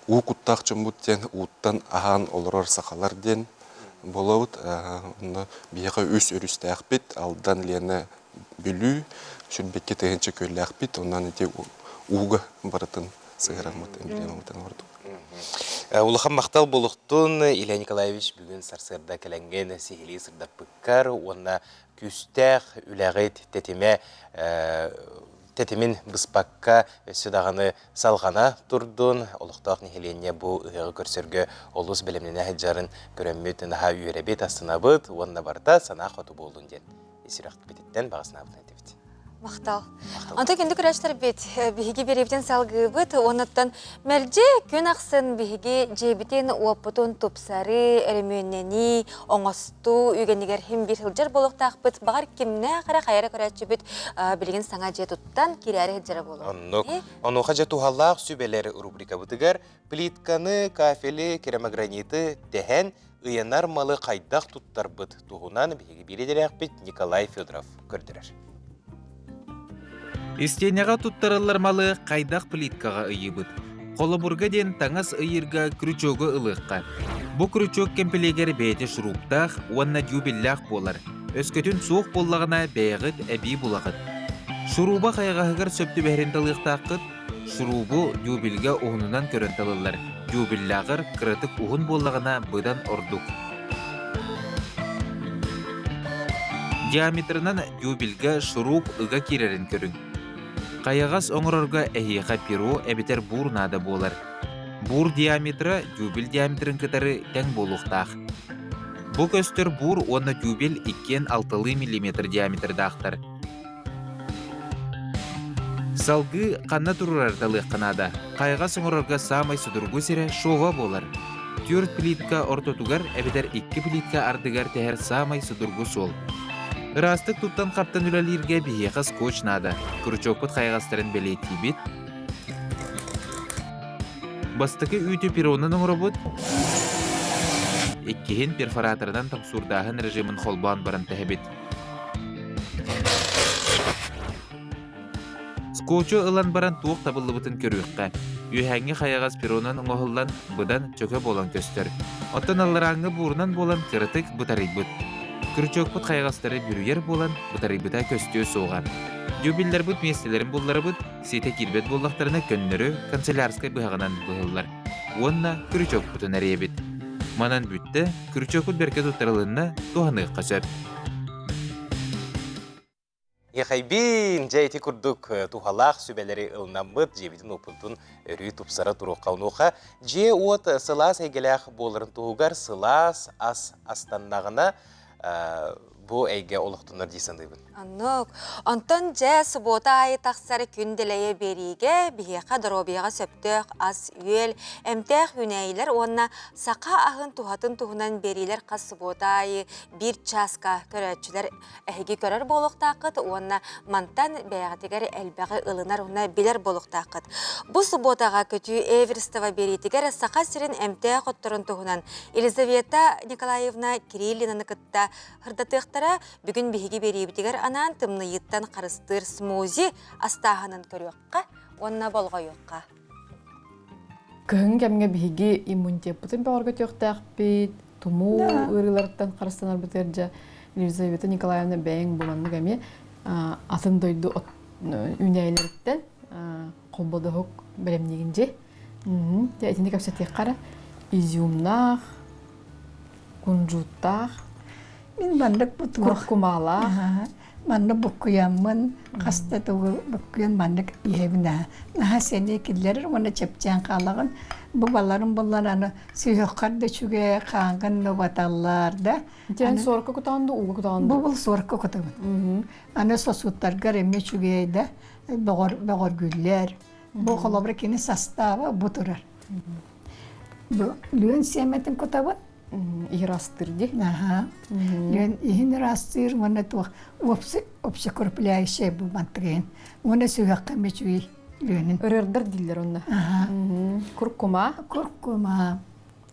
уқуттақ чымбуттен, уттан ахан олырар сақалар ден болауыд. Бияға өс өрісті әқпет, алдан лені бүлі, сүрбекке тәгенші көйлі әқпет, онан өте уғы барытын сығырамыд, әмбіремімден орды. Улахан мақтал болуқтын Илья Николаевич бүгін сарсырда кәләнген сихили сырда пыққар, онна күстәқ үләғет тәтемін бұспаққа сөдағаны салғана тұрдын. Олықтақ нехелене бұл ұғы көрсерге олыс білімнені әджарын көріммет наға үйеребет астына бұд, онна барда сана қоты болуын ден. Есіріқті бететтен бағысына бұлын әтебет. Мақтал. Anta күнді күрәштер бет, бігі берептен салғы бұт, онаттан мәлде күн ақсын бігі жебітен уаппытын топсары, әріменнені, оңасту, үйгенігер хем бір хылжар болуқтақ бұт, бағар кемне қара қайары күрәтші бұт, білген саңа же тұттан керәрі хылжары болу. Онуға же тухаллақ сүбелер рубрика бұтығар, плитканы, кафелі, керамограниты, тәхен, ұянар малы қайдақ тұттар бұт, туғынан бігі бередерек бет Николай Федоров көрдірер. Истенеға туттарылар малы қайдақ плиткаға ыйыбыт. Қолыбұрға ден таңас ыйырға күрчөгі ылыққа. Бұ күрчөг кемпелегер бәйті шуруптақ, уанна дюбиллақ болар. Өскөтін суық боллағына бәйғыт әбей бұлағыт. Шуруба қайғағығыр сөпті бәрінді ылықтақыт, шурубу дюбилға оғынынан көрінтілілер. Дюбиллағыр кырытық оғын боллағына бұдан ордук. Диаметрынан дюбилға шуруб ыға керерін көрін. Қайығас оңырырға әйеға перу әбетер бур нада болар. Бур диаметры дюбил диаметрын кітары тәң болуқтақ. Бұ көстер бур оны дюбил 2-6 мм диаметрдақтар. Салғы қанна тұрырардалық қынада. Қайығас оңырырға самай судырғы сері шоға болар. 4 плитка ортотугар әбетер 2 плитка ардығар тәхер самай судырғы сол. Растық туттан қаптан үләлерге бейеға скотч нада. Күрчөкпіт қайғастарын бәлейті бет. Бастықы үйті перонын оңыры бұд. Еккеген перфораторынан тамсурдағын режимін қолбан баран тәхебет. Скотчы ылан баран туық табылы бұтын көріққа. Үйәңі қайғас перонын оңығылдан бұдан чөкі болан көстер. Оттан алыраңы бұрынан болан кірітік бұтарый бұд. Күрчөкпіт қайғастары бүрігер болан бұтарыбыта көстеу соған. Дюбиллер бұд местелерін боллары бұд, сейті кирбет боллақтарына көннері канцелярскай бұғынан бұғылар. Онна күрчөкпітін әребет. Манан бүтті, күрчөкпіт берке тұттарылынна туғанық қасөп. Ехайбин жайты күрдік тухалақ сүбелері ылнан бұд, жебетін опылтын өрі тұпсары тұру қауынуға. Же от сылас әйгеләқ болырын туғығар сылас астаннағына bu әйге олықтыныр дейсіндейбін. Аннық. Онтан жә сұбота айы тақсары күнделейе беріге, бейеқа дұробияға сөптіқ, аз үйел, әмтәқ үнәйлер, онына сақа ағын туғатын туғынан берилер қас сұбота айы бір часка көрәтшілер әйге көрер болуқтақыд, онына мантан бәйғатығар әлбәғі ылынар, онына білер болуқтақыд. Бұл сұботаға көті Эверстова беритігер сақа сірін әмтәқ оттырын туғынан Елизавета Николаевна Кириллинаны кытта хырдатықтара бүгін бейге беребітігер анан тымныйыттан қарыстыр смузи астағанын көріққа, онына болға yoqqa. Көхін кәмге бейге иммунитет бұтын бәғырға төқтәқ бейт, тұму ұрыларыттан қарыстанар бұтерді Елизавета Николаевна бәйін боланны кәме атын дойды үнәйлеріттен қолбады ғық бәлемнегінже. Әтінде көпсәтек қара, изюмнақ, кунжуттақ, Мен бандык бутух. Куркумала. Манда букуямын, қаста туғы букуян бандык иебина. Наха сені киллер, оны чепчен қалағын. Бұл баларын болар аны сүйіққарды чүге қаңғын баталар да. Жен сорқа құтанды, уғы құтанды? Бұл сорқа құтанды. Аны сосуттарға реме чүге да, бағыр гүллер. Бұл қолабыр кені састава бұтырар. Лүйін семетін құтабын. Ирастырды. Ага. Лен ихин растыр, оны тух общекорпляющий бұл мантырген. Оны сүйаққа мечуи ленин. Өрердер дилер онна. Куркума. Куркума.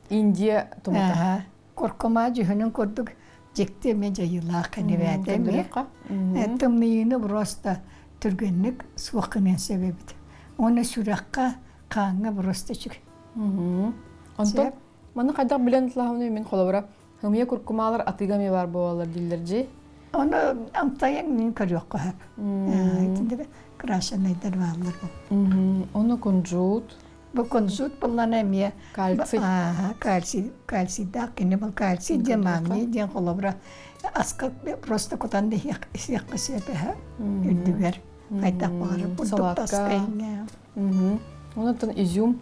Индия томата. Куркума жүхінің көрдік жекте мен жайыла қанебәді ме. Тымныйыны просто түргенлік суақынен себебіді. Оны сүйаққа қаңы просто жүк. Антон? Маны қайдақ білен тұлағымын мен қолабыра. Хымия күркумалар атыгами бар болалар дейлер же? Оны амтайын мен көріқ қойып. Айтынды крашан айдар бағылар бұл. Оны күнжут? Бұл күнжут бұллан әмия. Кальций? Кальцийда, кені бұл кальций, ден маңны, ден қолабыра. Асқақ просто құтанды сияққа сөйбі үрдігер. Қайдақ бағыры. Салатқа? Оны тұн изюм?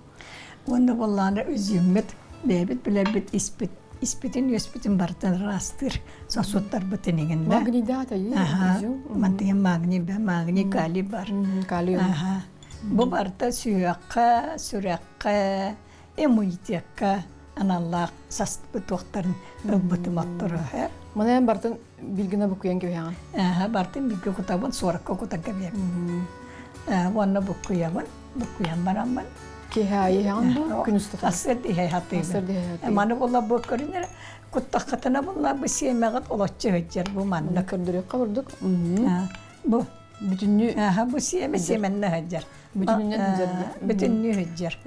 Оны бұлланы үзюмет. Бәбіт білер біт іспіт испитин өспитин бартын растыр сосуттар бытынеген да. Магний да атайы. Мантыган магний ба, магний калий бар. Калий. Бу барта сүйаққа, сүраққа, иммунитетқа аналлақ састыбы тоқтарын ылбыты маттыры. Мана бартын билгіне бүкуян кебияған? Бартын билгі құтабын, сораққа құтан кебиян. Онна бүкуян барамын. Кехайы яғанды күн ұстатын? Асыр дихай хатыйбын. Маны бұла бүкірінер, құттақ қатына бұла бұл семеғат олатчы өтчер бұл манны. Көрдірек қабырдық? Бұл бүтінні? Бұл семенні өтчер. Бүтінні өтчер.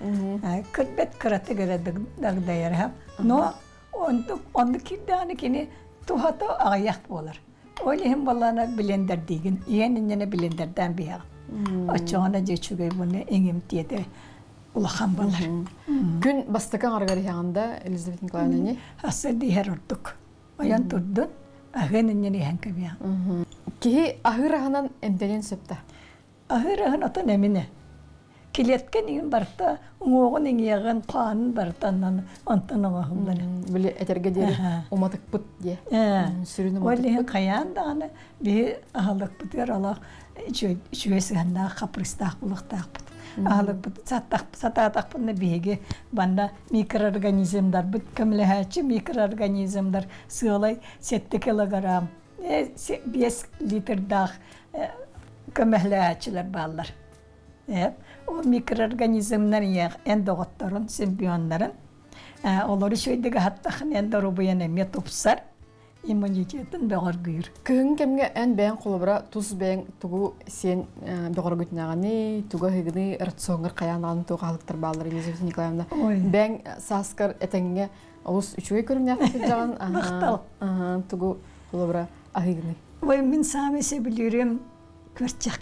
Күрбет күраты көреді дағдайыр. Но онды кирданы кені тухаты ағаяқ болар. Ойлайын баланы білендер дейгін. Иенінені білендерден бияқ. Açığına geçüge bunu engim diye de ulağan balar. Gün bastıkan argar yağında Elizabeth Nikolaevna ne? Hasır diğer olduk. Oyan turdun. Ağının yeni hangi bir yan. Ki ahır ağanan emtelen söpte? Ahır ağın otan emine. Kiletken in barta, uğun in yağın qanın bartandan ontan ağımları. Böyle eterge deri umadık pıt diye. Sürünü umadık pıt. Olayın kayan da bir ahılık pıt yer Allah. Şüvesi handa kapristaq bulaqtaq pıt. Ahılık pıt sataqtaq pıtna bihege banda mikroorganizmlar bit kömlehaçı mikroorganizmlar sığılay 7 kilogram 5 litre dağ kömlehaçılar bağlar. O mikroorganizmlar yağ endogottların, simbiyonların onları şöydege hattaqın endorubuyan emme topsar. İmmunitetin beğer güyür. Köyün kemge en beğen kolabra tuz beğen tugu sen beğer gütnağını, tugu hıgını ratsongar kayanağını tugu halıktır bağlar Elizabeth Nikolaevna. Ben saskar etenge olus üçüge körüm yaptı can. Baktal. Tugu kolabra ahıgını. Ve min samese biliyorum körçek.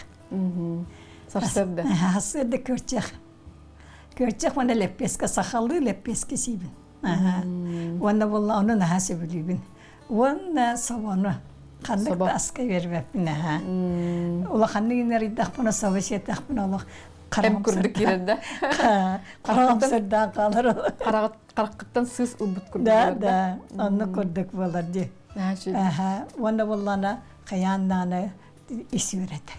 Sarsırdı. Sarsırdı körçek. Körçek bana leppeske sakallı leppeske sibin. Valla valla onu nahase biliyorum. Valla sabana kandık da aska vermepine ha. Ola kandı günleri dağpına savaş et dağpına ola. Hem kurduk yerinde. Karamsırdan kalır. Karakıktan sız ubut kurduk. Da onu kurduk valar diye. Valla valla kayandan isi öğretti.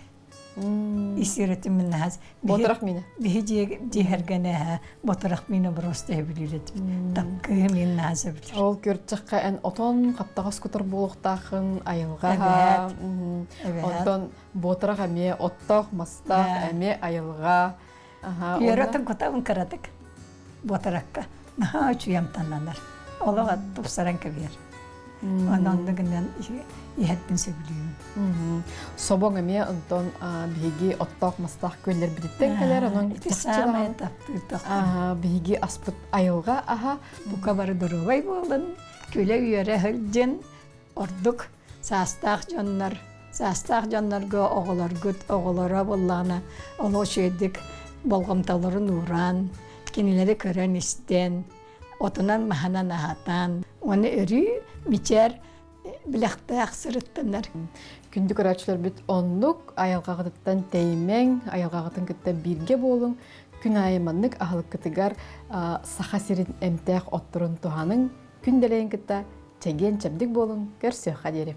İsi öğretimin nahaz. Botarak mine? Bihi cihergene ha. Botarak mine brosta hebiliret. Tapkı min nahaz hebilir. Ol görçekka en oton kaptağız kutur buluqtağın ayılga. Ondan botarak eme ottağ mastağ eme ayılga. Yöretin kutabın karadık. Botarakka. Naha uçuyam tanlanır. Olağa topsaran kabir. Ondan da günden ihettin sebiliyorum. Sobong eme ondan bihigi ottağ mastağ köller biditten keler onun itisame bihigi asput ayılga. Bu kabarı duruvay bolun. Köle üyere hılcın orduk. Sastağ canlar oğular güt oğulara bollana. Olu şeydik bolgamtaların uğran. Kinileri kören isten. Otunan mahana nahatan. Onu örü miçer bilaqtaq sırıttanlar. Kündük araçlar bit onluk, ayalqağıdıttan teymen, ayalqağıdın kıtta birge bolun. Gün ayımanlık ahılık kıtıgar sağa sirin emtaq otturun tuhanın. Kündeleyin kıtta çegen çabdik bolun. Görsü xaderim.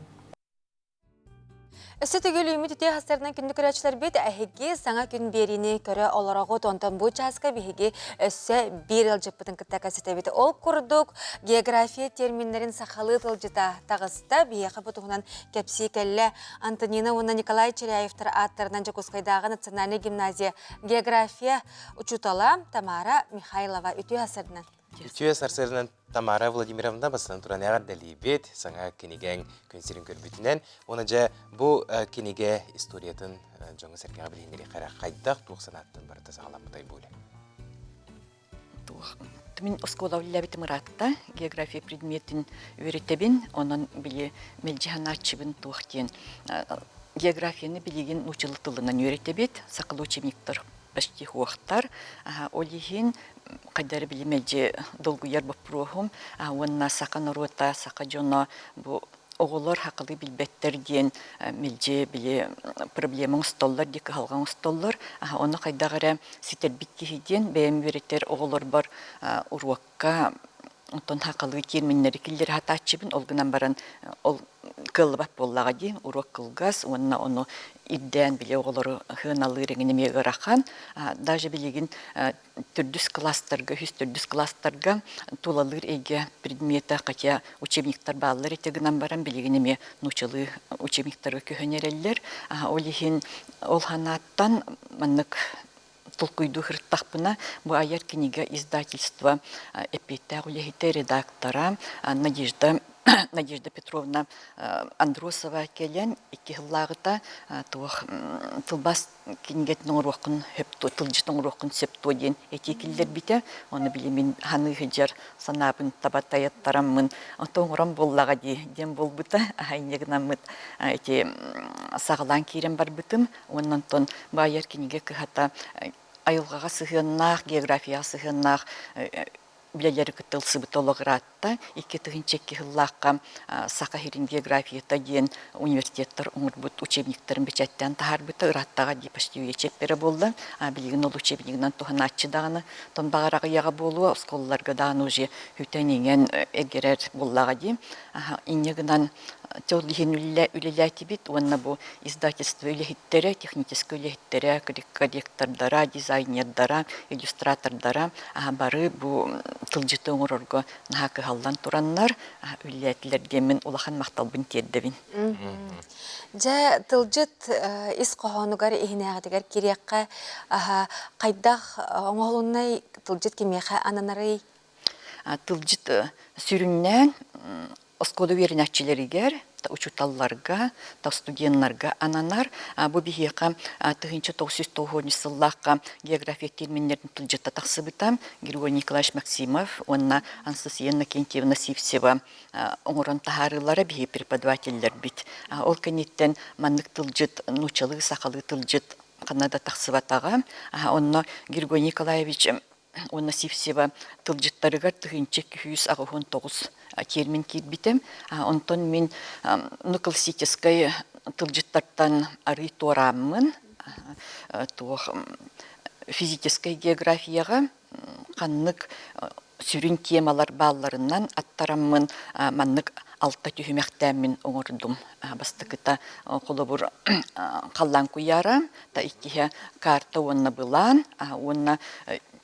Өсі түгел үймі түте хастарынан күнді көрәчілер бет әхеге саңа күн беріне көрі оларағы тонтан бұл часқа бейге өсі бір ел жыппытын кітті кәсеті беті. Ол құрдық география терминдерін сақалы тылжыта тағыста бейеқі бұтығынан кәпсі кәлі Антонина Уна Николай Черяевтар аттарынан Жакускайдағы национальный гимназия география учутала Тамара Михайлова үті хастарынан. Үтіе сарсырынан Тамара Владимировна басынан тұран әғар дәлейбет саңа кенеген көнсерін көрбетінен. Оны жа бұл кенеге историятын жоңы сәркеға білгендері қайрақ қайдақ туқсанаттың барыта сағаламыдай бөлі. Мен оскола үлләбеті мұратта география предметін өретебін, онын біле мәлжіханачыбын туқтен. Географияны білеген учылы тылынан өретебет, сақылы учебниктер почти хуақтар. Олихин қайдары білемелже долгуяр бапруғым, онна сақа наруата, сақа жона оғылар хақылы білбеттер ден мелже біле проблемың столлар, декі қалған столлар. Оны қайдағыра сетер бітті ден бәйім веретер оғылар бар ұруаққа онтон хакалы терминнери киллер хатачыбын олгынан баран ол кылбак боллага ди урок кылгас онна ону идден биле оголору хыналыр эңеме ырахан даже билеген түрдүс класстарга түрдүс класстарга тулалыр эге предмета катя учебниктар баалар этегинен баран билегенеме нучылы учебниктарга көһөнереллер олихин ол ханаттан маннык толкуйду хырттахпына бу аяр книга издательства эпитер редактора Надежда Петровна Андросова келен икки хыллагыта туох тылбас кингетнең урокын хөптө тылжытың урокын сөптө ден этикиллер бите оны билемин ханы хыжар санабын табатаяттараммын тоңрам боллага дем болбута айнегнамыт эти саглан кирен бар бытым оннан тон байер киниге кыхата айылгага сыгыннак география сыгыннак билелер кытылсы битологратта 2000 жыллакка Сахарин географията ден университеттер уңурбут учебниктарын бичеттен тахарбыты ыраттага дипаштиуе чеппере болду. Билген ол учебнигинен туханачы даганы тон багарага яга болуу школаларга дагы уже хүтенеген эгерер боллага ди. Иннегинен теорияны үлеләти бит, онна бу издательство үлехиттере, технический үлехиттере, корректордара, дизайнердара, иллюстратордара бары бу тылжыты оңорорго нахакы халдан тураннар үлеләтилер демен улахан макталбын тиеддебин. Жа тылжыт ис кохонугар ихинеагыгар кирекка кайдах оңолуннай тылжыт кимеха ананары тылжыт сүрүннән Оскоду веринатчилеригер, учуталларга, студентларга ананар, бу бихиqa 1990 жыллакка география терминнерин тылжытта таксыбытам, Григорий Николаевич Максимов, онна Анастасия Накентьевна Сивсева, оңорон тахарылары бихи преподавательлер бит. Ол кенеттен маннык тылжыт, нучалы сакалы тылжыт канада таксыбатага, онна Григорий Николаевич Онна Сивсева тылжыттарыгар 1999 термин кирбитем. Онтон мен классической тылжыттартан ары тораммын. Физической географияга каннык сүрін темалар балларынан аттараммын маннык алта түймәктәмин оңордум. Бастыкыта колобур каллан куяра, та иккиһе карта онна былан, онна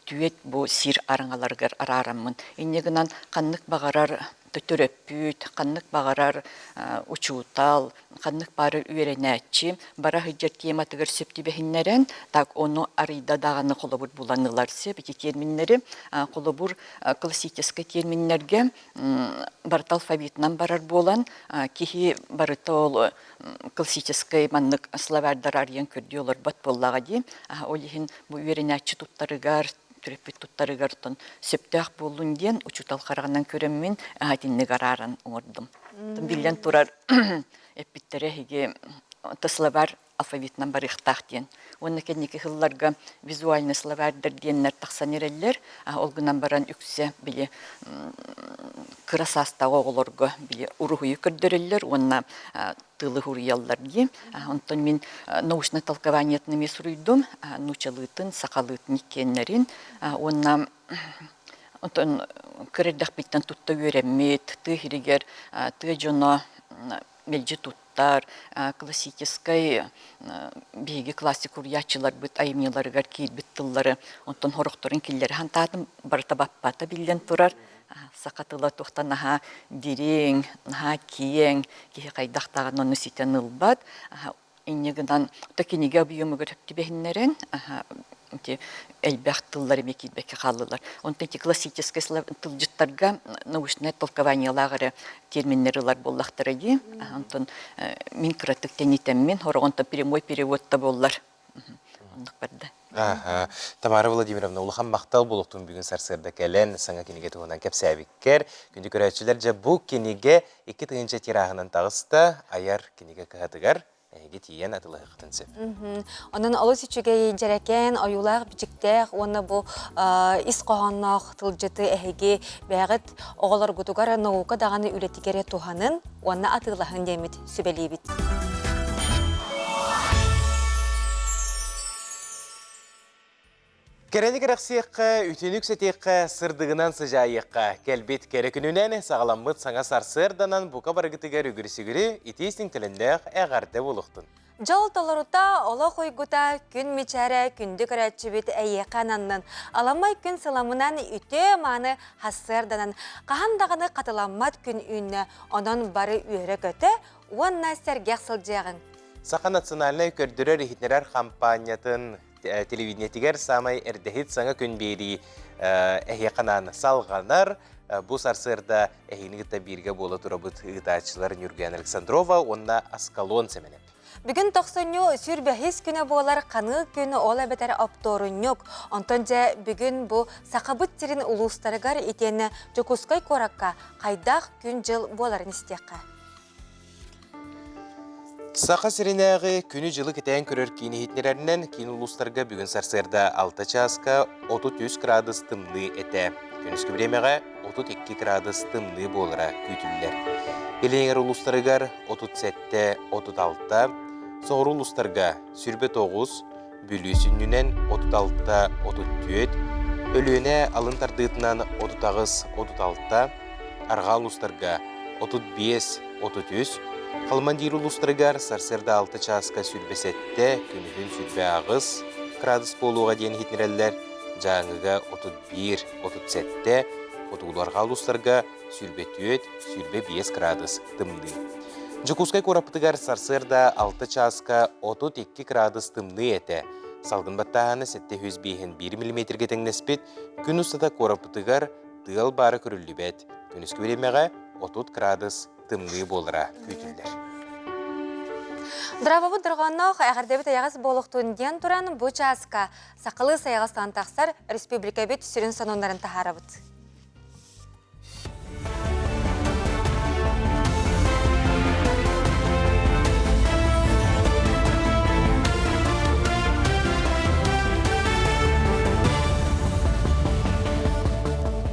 түйет бу сир араңаларгар арараммын. Иннегинан каннык багарар төтөрөппүт, каннык багарар учуутал, каннык бары үйренәчи, бара хыжыр тема тыгыр сөптүбехиннерен, так ону арыйда даганы колобур буланылар сеп, эти терминнери колобур классический терминнерге барыт алфавитнан барар болан, кихи барыта ол классический маннык словардар арыян көрдүолор бат боллага ди, олихин бу үйренәчи туттарыгар түреппит туттарыгартон сөптәк болун ден учутал караганан көрөммүн атинне караран оңордум. Билен турар эппиттере хиге словар алфавитнан барыхтак ден. Онна кенеки хылларга визуальный словардар деннер таксанереллер, олгунан баран үксе биле кырасаста оголорго биле урухуй көрдөрөллөр, онна тылы хурьяллар ди. Онтон мен научное толкование этными суруйдум, нучалытын, сакалытын икеннерин, онна онтон кырдах биттен тутта үйренмет, ты хиригер, ты жоно мелжи туттар, классической биги классик урьячылар бит айымныларыгар кийит бит тыллары, онтон хорокторын киллери хантадым барта баппата билен турар. Сакатыла тухтанаха дирең, наха киең, кихи кайдактаган оны ситен ылбат. Иннегинан токинеге объемыгыр хөптүбехиннерен, элбэх тыллары мекидбеке халылар. Онтон классический тылжыттарга научное толкованиялagары терминнерилар боллактары ди. Онтон мин кратыктен итеммен, хорогонтон прямой переводта боллар. Ондук барды. Тамара Владимировна, улахан мақтал болуқтың бүгін сарсырда кәлін саңа кенеге туғынан кәпсәбіккер. Күнді көрәтшілер жа бұл кенеге 2 тығынша тирағынан тағысты аяр кенеге кығатығар әйге тиен атылығы қытынсы. Оның олы сүчіге жерекен, ойулақ, бічіктәқ, оны бұл ис қоғаннақ тылжыты әйге бәғіт оғылар ғұтығар науқа дағаны үлетігері туғанын, оны атылығын демет сөбелей біт. Керені керексиекка, ütünük setекка, сырдығынан сыжайыққа, кәлбет керекінінен сағаламмыт саңа сарсырданан бұқа барғытығар үгірсігірі итейсің тіліндеғ әғарды болуқтын. Жол толорута ола қойгута күн мечәрі күнді көрәтші бет әйеқананның. Аламай күн сыламынан үте маны хассырданан. Қағандағыны қатыламмат күн үйінні, онын бары үйірі көті, онна сәргеқ сылжағын. Сақа национальный көрдірер хитнерер компаниятын телевидениетигер самай эрдехит саңа күн бери әйеқанан салғанар. Бұл сарсырда әйінігітті бірге болы тұрабыт ұйтачылар Нүрген Александрова, онна Аскалон семенеп. Бүгін 90 сүрбәхис күні болар қаны күні ол әбетәрі апторын yok. Онтонжа бүгін бұл сақабыт терін ұлыстарығар етені Жокускай коракка қайдақ күн жыл боларын істеққа. Сақа сиренәғі күні жылы кетен көрер кейіні хитнерерінен кейін ұлыстарға бүгін сарсырда 6 часка 33 градус тымны әті. Күніскі біремеға 32 градус тымны болыра күйтілілер. Еленегер ұлыстарығар 37-36, соғыр ұлыстарға сүрбе 9, бүлі сүннінен 36-34, өліөне алын тардығытынан 39-36, арға ұлыстарға 35-33, қалмандир ұлыстарығар сарсырда 6 часка сүрбе 7, күнігін сүрбе ағыз градус болуға дейін хитнерелер, жаңыға 31-37, Фотоуларға ұлыстарға сүрбе 4, сүрбе 5 градус тымны. Жокускай корапытығар сарсырда 6 часка 32 градус тымны әті. Салғын баттағаны 701 мм теңнеспет, күн ұстата корапытығар тығыл бары көрілі бәт. Күніскі беремеға 30 градус тымны болыра күйтілдер. Дырабабы дұрғаннақ әғірдебет аяғыз болуқтуын ден тұран бұл часка сақылы саяғыстан тақсар республика бет сүрін сануындарын тахарабыд.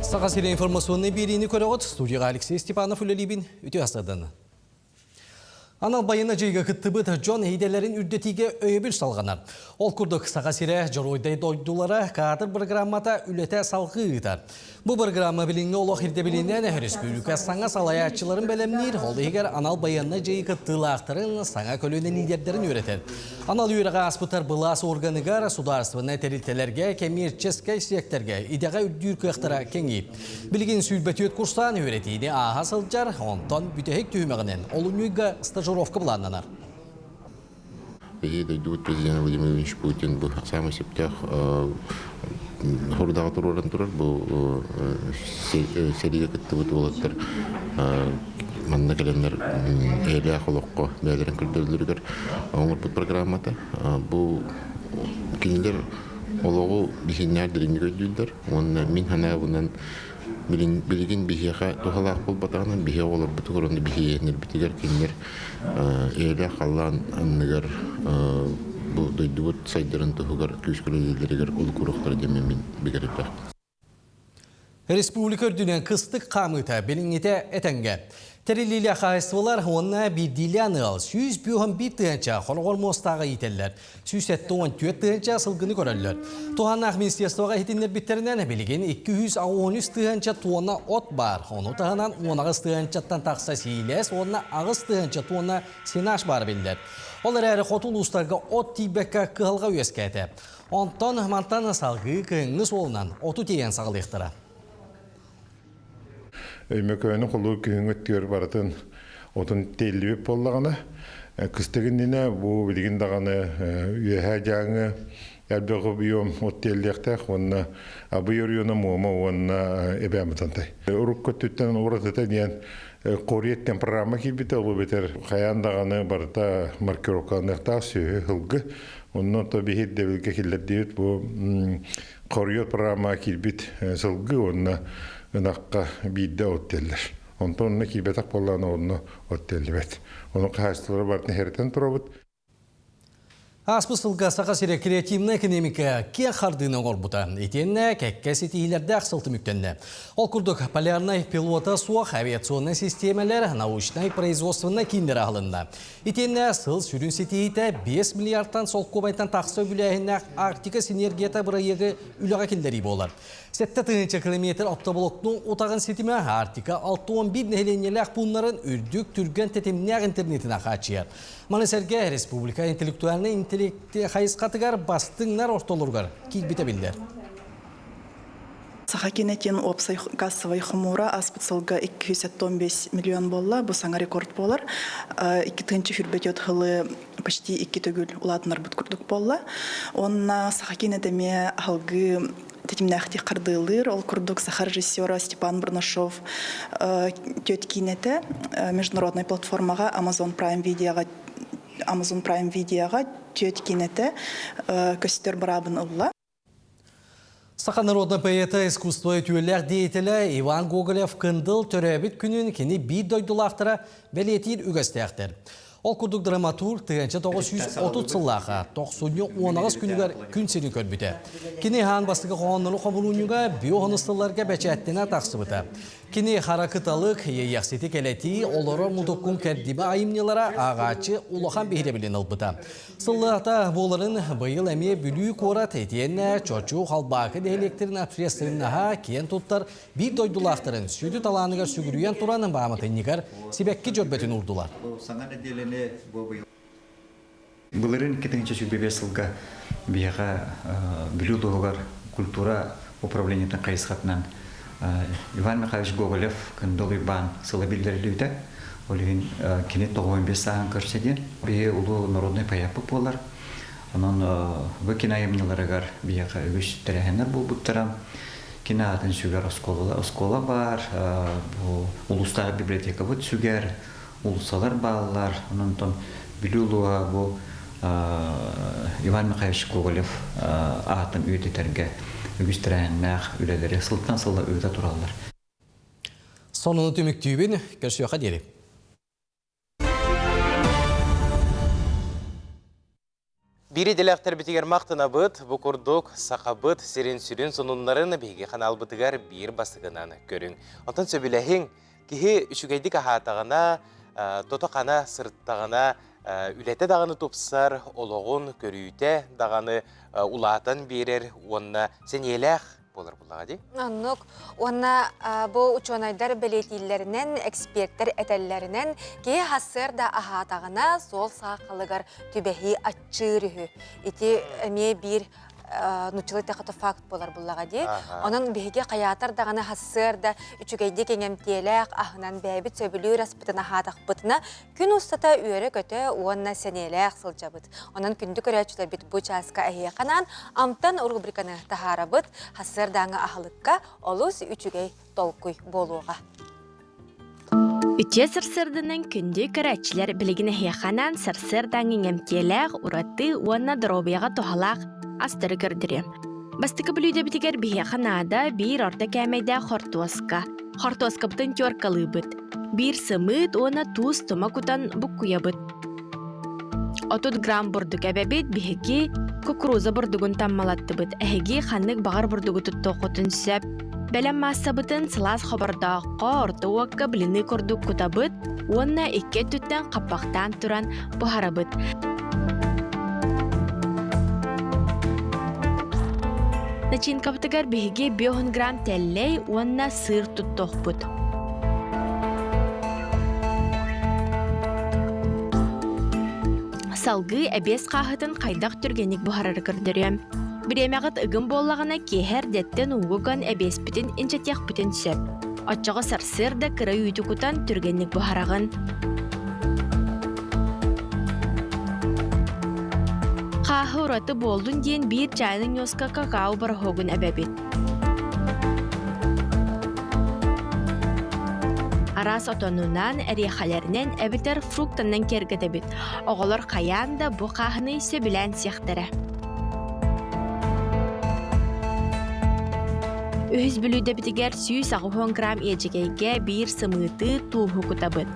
Сақа сирен информационный берейіні көріғыт, студияға Алексей Степанов үлелейбін үте астаданы. Анал байына жайға күттібіт Джон Хейделерін үрдетіге өйебіл салғанар. Ол күрдік сақа сире жоройдай дойдулары кадр программата үлете салғы ұйтар. Бұл программа біліңі олық ерде білінен республика саңа салаятчыларын бәлемнер, ол егер анал байына жайға күттілақтырын саңа көлінен идердерін өретер. Анал үйреға аспытар бұлас органыгар сударствыны терилтелерге, коммерческай секторге, идеға үрдір көқтіра кеңейіп. Білген сүйбәтіет курстан өретейді аға сылджар, онтан бүтехек түймегінен, олынүйгі стажировка плананар. Дойдут президент Владимир Владимирович Путин был самый септях хордағы тұрорын тұрар бұл серия күтті бұты олаттар манна кәлемдер әлі ақылыққа бәлерін күрділдіргер оңыр бұт программата бұл кенелер олығы бігеннер дірінгі көйділдер оны мен хана бұнан билигин бихеха тухалах бул батагынан бихе олар бутугуронда бихеенер битигер кинер эле халлан анныгар бу дойдут сайдарын тухугар күскөлөлөргөр улкуруктар демемин бигерепе. Республика үрдінен қыстық қамыта біліңете әтәнге. Тәрелілі қайсывалар онына бір диляны ал. Сүйіз бүйіғын бір тұғанча қолғол мостаға етелілер. Сүйіз әтті 14 тұғанча сылғыны көрілілер. Туғанақ министерствоға етіндер біттерінен білген 213 тұғанча туғана от бар. Оны тұғанан 10 тұғанчаттан тақса сейлес, оны ағыз тұғанча туғана сенаш бар білдер. Олар әрі қотыл ұстарға от тейбәкка қығылға өскәді. Онтан мантаны салғы күйіңіз олынан оту тейен сағылықтыра. Өймөкөйінің құлу күйін өттігер баратын отын тейлі болағына. Күстігіндіне бұл білген дағаны үйәхә жаңы әлбіғі бүйім от тейліқтәк, онына абы өріуіні мұғыма онына әбәмітантай. Ұрық көттіттен ұратыта дейін қорияттен программа келбеті олы бетер қаян дағаны барыта маркировкалынықта сүйі ғылғы. Онына табиғи дәвілге келдер дейіт бұл қорiyot программа келбет сылғы онына Наққа бейді өттелдер. Онда онына кейбетақ болғаны онына өттелді бәді. Оның қағыстылары бартын әртен тұрабыд. Аспысылға сақасыре креативна экономика кен қардыны ғорбута. Етенне кәккәсі тейілерді ақсылты мүктенне. Ол күрдік полярный пилота суақ авиационный системалар научный производствына кейіндер ағылында. Етенне сыл сүрін сетейті 5 миллиардтан сол көбайтан тақсы бүләйінне Арктика синергията бұрайығы үліға келдері болар. 7 километр автоблокның отағын сетіме Арктика 6-11 нәйленелік бұнларын үрдік түрген тетемнәк интернетіне қачияр. Манысерге республика интеллектуальный интеллекті қайысқатығар бастыңнар ортолырғар кейбіті білдер. Саха кенетен опсай кассовый хумура аспыцылга 215 миллион болла, бұл саңа рекорд болар. 2-тінші хүрбетет хылы почти 2 төгіл ұлатынар бұт күрдік болла. Онна саха кенетеме халгы тетімнәқті қардылыр, ол күрдік саха режиссера Степан Бурнашов төткинеті международной платформаға Amazon Prime Videoға төткинеті көстер барабын ұлла. Саха народный поэта искусство түйелер деятелі Иван Гоголев кындыл төрәбіт күнін кені бейд дойдылақтыра бәлетейін үгістәқтір. Ол күрдік драматург 1930 сыллаға 90-10 күнігер күн сені көрбіті. Кені хан бастығы қоғанлығы қобылуыныға биоғыныстыларға бәчәттіне тақсы бұты. Кені харакыталық ейяқсеті кәләті олары мұдыққын кәрдібі айымнелара ағачы ұлақан бейребілін ұлбыты. Сыллақта боларын бұйыл әме бүлі қорат етенне чочу қалбақы дәйлектерін апсиестерінаға кен тұттар бір дойдулақтырын сүйді таланығар сүгірүйен тұранын бағамытынығар себәкке жөрбетін ұрдылар. Бұларын кетіңінші сүрбебе сылға бияға бүлі тұғығар культура управлениетін қайысқатынан Иван Михайлович Гоголев кындыл Иван сылы білдірілуді. Олеген кенет 95 сағын көрседен. Бейе ұлы народный паяпы болар. Онын бұ кинайымныларығар бияға үгіш тәрәхенер бұл бұттырам. Кина атын сүгер оскола бар, ұлыстағы библиотека бұд сүгер, ұлысалар балалар. Онын тон білі ұлыға бұл Иван Михайлович Гоголев атын өйдетерге үгістірәннәқ үләдері сылттан сылы өйді тұралар. Сонуны түміктүйбін көрсіуға дері. Бири делектер битигер мақтына бұд, бұқұрдық, сақабыд, серен-сүрен сонунларын бейге қанал бұтығар бір бастығынан көрің. Онтан сөбіләхің, кеге үшігейдік ағатағына, тоты қана сырттағына, үләті дағаны топсар, олығын көрүйте дағаны улатан берер, онына сен еләқ болар бұлаға дей? Аннық, онына бұл учонайдар білетейлерінен, эксперттер әтәлілерінен кей хасыр да ағатағына сол сақылығар түбәхи атчырығы. Еті әме бір нучылы тақыты факт болар бұлаға дей. Оның бейге қаятар дағаны хасыр да үчігейде кеңемтеләқ ағынан бәйбіт сөбілі распытына хатақ бұтына күн ұстата үйері көті онына сенеләқ сылжа бұт. Оның күнді көрәчілер біт бұ часқа әйе қанан амтан рубриканы тахара бұт хасыр даңы ағылыққа олыс үчігей толқуй болуға. Үте сырсырдының күнді көрәчілер білігіні хейханан сырсыр даңы емтеләқ ұраты онына дробияға тоғалақ астыры көрдірем. Бастықы бүлүйді бітігер бейханада бір орта кәмейді қортуасқа. Қортуасқа бұтын тёркалы бұт. Бір сымыт оны туз тұма күтан бұққуя бұт. 30 грамм бұрдық әбәбет бейхеге кукуруза бұрдығын таммалатты бұт. Әхеге қанық бағар бұрдығы тұтты қотын сөп. Бәлем маса бұтын сылас қобырдаққа орта уаққа біліні көрдік күта бұт. Онына 2 түттен қаппақтан тұран бұхара бұт. Начинка бұтығар бейге 5 грамм тәлләй, онына сыр тұттық бұт. Салғы әбес қағытын қайдақ түргенік бұхарары көрдірем. Біремеғыт үгін болағына кехер дәттен ұңғыған әбес бүтін инчатек бүтін сөп. Отчығы сарсыр да кірі үйті күтан түргенік бұхарағын. Қағы ұраты болдың дейін бір чайның йоска какау бар хоғын әбәбет. Арас отонунан әрехалерінен әбітер фруктаннан кергеді бет. Оғылар қаян да бұ қағыны сөбілән сияқтары. Өз бүлуді бітігер 100 грамм ежігейге бір сымыты туғы күті бұд.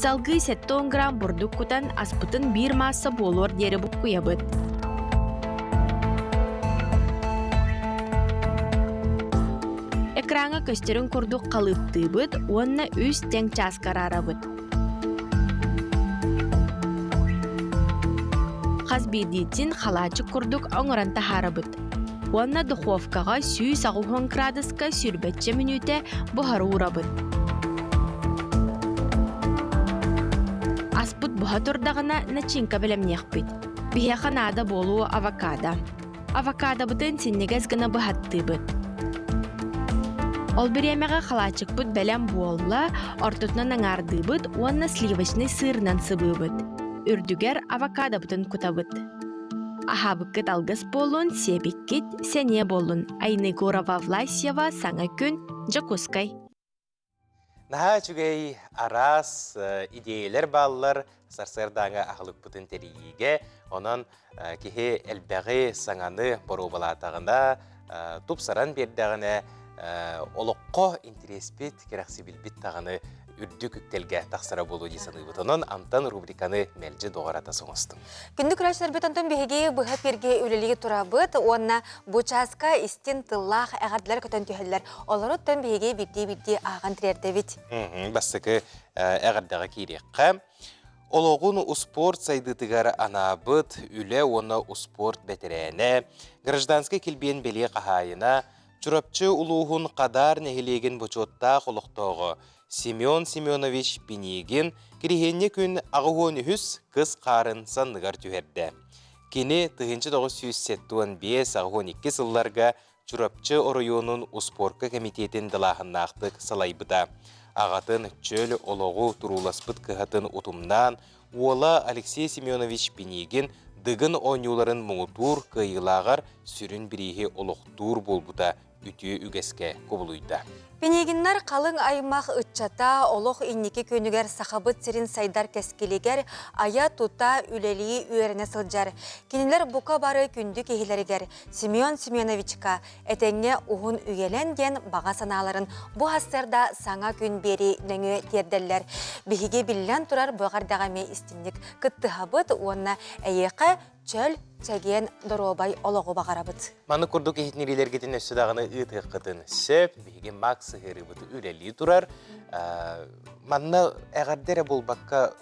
Салгы 7 грамм бурдук кутан аспытын бир масса болор дері бұқ куябыт. Экранга көстерін күрдік қалыпты бұд, онна үз тең час карара бұд. Қаз бейдейтін халачы күрдік оңыран тахары бұд. Онна духовкаға 190 градуска сүрбетче минуте бұхары урабыд. Аспыт бұға тұрдағына начинка білемнеқ бұд. Бихе қанада болуы авокадо. Авокадо бұдын сеннегіз гына бұхатты бұд. Ол біремеға халачык бұд бәлем болла, ортутынан аңарды бұд, онна сливочный сырнан сыбы бұд. Үрдігер авокадо бұдын күта бұд. Ахабыккыт алгыс болун, себиккит, сене болун. Айны Гурова Власьева, саңа күн, Жакускай. Наха чүгей арас идеялар баллар сарсырдаңа ахылык бұтын терейге, онын кеге әлбәғі саңаны бору балатағына, тупсаран бердіғіне олыққо интереспет керақсы білбет тағыны үрді күктелге тақсыра болу дейсіні бұтының антан рубриканы мәлжі доғарата соңыстым. Күнді күрәшілер бет антон бігеге бұға перге өлеліге тұра бұд, онна бұчаска істен тыллақ әғардылар көтен түйелілер. Олар оттан бігеге бірде аған тірерді бет. Бастықы әғардағы кейрекқа. Олоғын ұспорт сайдытығар анабыд, үлі оны ұспорт бәтірәне, гражданскай келбен беле қағайына, Чурапчы улуғын қадар нәхелеген бұчотта қолықтауғы Семен Семенович Пенегин керегенне күн ағуын үхіс қыз қарын санныгар түйерді. Кені 1975 ағуын 2 сылларға Чурапчы орайонын ұспорtka комитетін дылағыннақтық салайбыда. Ағатын чөл олоғу тұруласпыт кығатын ұтымнан Уола Алексей Семенович Пенегин дығын ойнуларын мұңытур кыйылағар сүрін бірейге олықтур болбыда үтіе үгеске көбілуйда. Пенегиннар қалың аймақ ұтчата, олық иннеке көнігер сақабыт сирин сайдар кәскелегер, ая тута үлелі үйеріне сылжар. Кенелер бұқа бары күнді кехілерігер Семен Семеновичка әтәңне ұғын үйеленген баға саналарын бұ хастарда саңа күн бері нөңі тердерлер. Бігеге білілен тұрар бұғардағаме істімдік күтті хабыт, онына әйеқі чөл чәген доробай олығы бағарабыт. Маны күрдік ехетнерелер кетен өсі дағыны ұйтық қытын сөп, бейге максы ғырыбыты үлелі тұрар. Манна әғардері бол баққа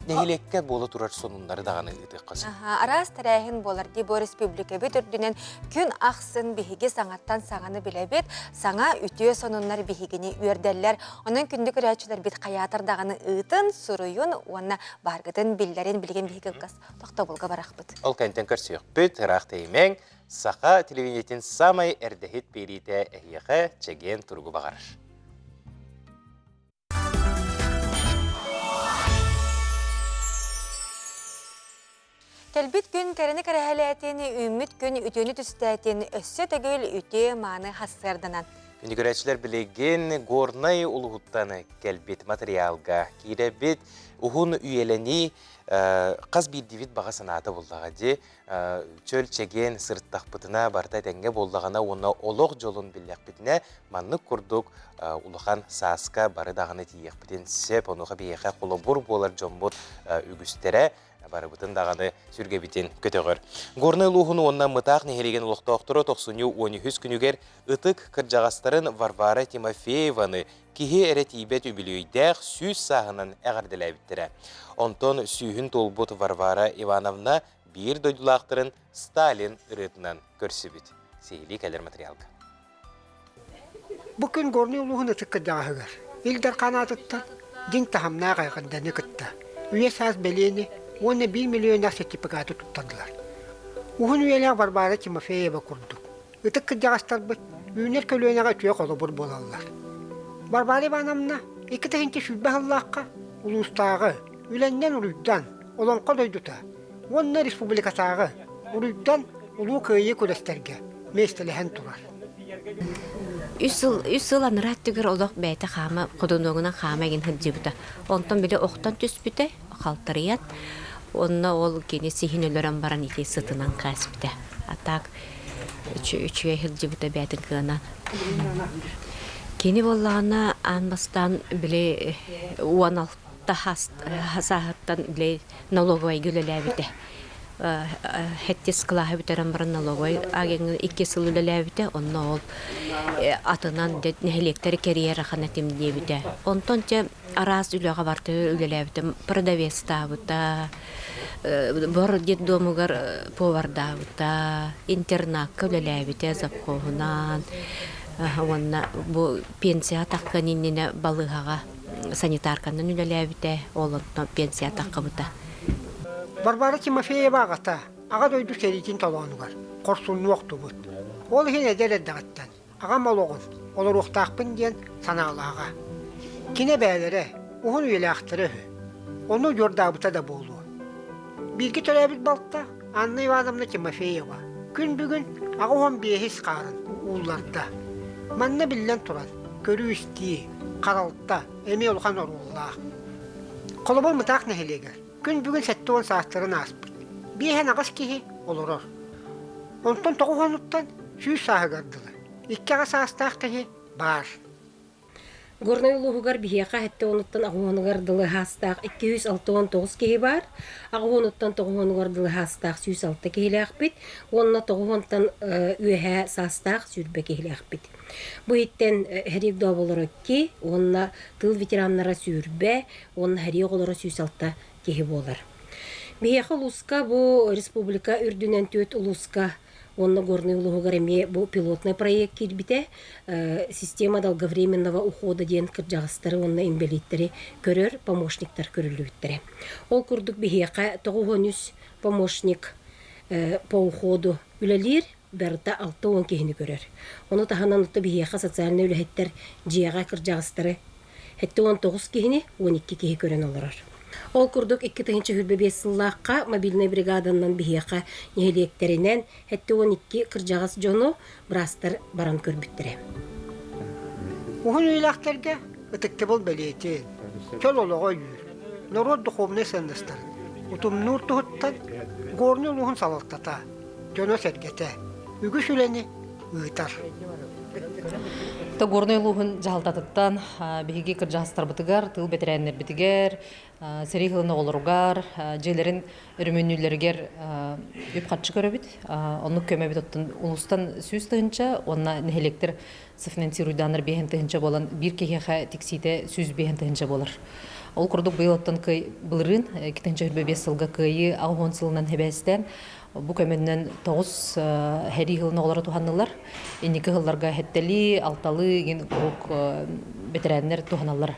нәйлекке болы тұрар сонунлары дағыны ұйтық қасы. Арас тәрәйін болар дейбо республика бет үрдінен күн ақсын бейге саңаттан саңаны білебет, саңа үтіе сонунлар бейгені үйердерлер. Оның күндік үрәчілер бет қаятыр дағыны ұйтын, сұруйын, онына барғытын білдерін білген бейге қас. Тоқта болға барақ бұд. Ол кәнтен көрсейік бүт, рақтаймен, сақа телевизиятин самай әрдәхет берейті әйеқі чәген тұрғы бағарыр. Кәлбит күн кәріні кәрәхәләтін, үміт күн үтіні түстәтін, өссі төгіл үті маны хастырдынан. Күнігірәчілер білеген горнай ұлғыттаны кәлбит материалға кейрәбет ұғын үйелені қаз бейдевет баға санаты болдаға де чөл чәген сырттақ бұтына бартай тәңге болдағана оны олық жолын білек бітіне маннық күрдік ұлыған сасқа бары дағыны тиек бітін сеп, онуға бейеқе қолы бұр болар жомбұт үгістері бары бұтын дағаны сүрге бітін көтеғір. Горнай луғыны онна мұтақ нехелеген ұлықтақтыры 90-13 күнігер ұтық кіржағастарын Варвара Тимофееваны кеге әрі тейбет үбілейдәқ сүйіз сағынан әғарділі әбіттірі. Онтон сүйін толбұт Варвара Ивановна бір дойдулақтырын Сталин ұрытынан көрсі бүт. Сейлі кәлер материалға. Бүкін горнай луғыны тұққы дағығыр. Илдар қанатыттан ден тахамна қайғанданы күтті. Үйе саз бәлені оны 1 миллион сертификаты тұттандылар. Уғын үйелі Варвара Тимофеева күрдік. Үтік кірдіғастар бұд, үйінер көлуенеға түйе қолы бұр болалар. Варвара Ивановна, 2 тәхінте сүлбі ғыллаққа, ұлыстағы, үленнен ұлыйдан, олонқа дойдыта, онына республикасағы, ұлыйдан ұлу көйе көрестерге, местеліген тұрар. Үс ыл анырат түгір олық бәйті қамы, құдынуғынан қамы еген хыджыбыта. Онтан біле оқтан түспіті, қалтырыят. Онна ол кені сихин өлерен баран ете сытынан қаспіті. Атақ үчуе хыджыбыта бәйтін кығынан. Кені болағына анбастан біле уан Отта хасахаттан биле налоговой гүлеләбите. Хеттис кылаһы битерен барын налоговой агенге 2 сыл үлеләбите. Онна ол атынан нехелектер керьера ханатим дебите. Онтонча арас үләгә барты үлеләбите. Продавец табыта. Бор детдомугар повардабыта. Интернат үлеләбите запховунан. Онна бу пенсия такканинне балыгага санитарканын үлеләбите. Олонтон пенсия таккабыта. Барбара Тимофеева агата, ага дойду серитин таланугар. Корсунну октубут. Ол хене деледдагаттан. Ага малогун. Олар октакпын ден санаалаага. Кине бәлере, ухун үйләхтире. Onu жордабыта да болду. Билги төләбит балтта Анна Ивановна Тимофеева. Күн бүгүн ага он бехис карын ууларда. Манна биллен туран. Көрүү исти, каралта, эми олхан оруллах. Колобол мытак нехелегер. Күн бүгін сәттуан саастырын аспыт. Бейхен ағас кейі олырыр. Онтон тоғуғануттан сүйіз сағы гардылы. Икки ағас саастақ кейі бар. Горной улуғығар бейеқа әтті онуттан ағуғанығардылы хастақ 269 кейі бар. Ағуғануттан тоғуғанығардылы хастақ 106 кейілі ақпет. Онына тоғуғантан үйәе саастақ сүрбе кейілі ақпет. Бұл еттен әрек добылыр өтті, онына тыл ветераннара сүрбе, онына әрек олары 106 кейі болар. Бейеқа ұлысқа бұл республика үрдінен төт ұлысқа онна горный улуғығар әме бұл пилотный проект келбіте система долговременного ухода ден кіржағыстары онна инвалидтері көрір, помощниктар көрілуіттері. Ол күрдік бейеқа 9 помощник по уходу үлелер, бәрді 6-10 кейіні көрір. Оны таханан ұтты бейеқа социальный үләхеттер жияға кіржағыстары 19 кейіні 12 кейі көрін олырар. Ол күрдік 2-5 сыллаққа мобильный бригаданнан бейеқа нехелектерінен 12 кіржағас жону бірастар баран көрбіттірі. Уғын үйләқтерге үтікті бұл бәлейтен, көл олыға үйір, народ дұховны сәндістір. Утумнур тұғыттан горны ұлығын салықтата, жону сәргеті, үгі сүлені ұйтар. Горный улуғын жағалтатыттан бейге кіржағыстар бұтығар, тыл бетерәнер бітігер, серейхылыны олыругар, жейлерін үрменүлергер өп қатшы көрі біт. Оны көмі біт оттын ұлыстан сөз тұғынша, онына нехелектер софинансируйданыр бейхен тұғынша болан, бір кехеға тексейді сөз бейхен тұғынша болар. Ол күрдік бұл оттан бұлырын, 2025 сылға күйі ағуын сылынан хебәстен, бұл көменнен 9 хәри ғылыны олары туғанылар. Енекі ғылларға хәттәлі, алталы, ген ұруқ бетерәнлер туғаналар.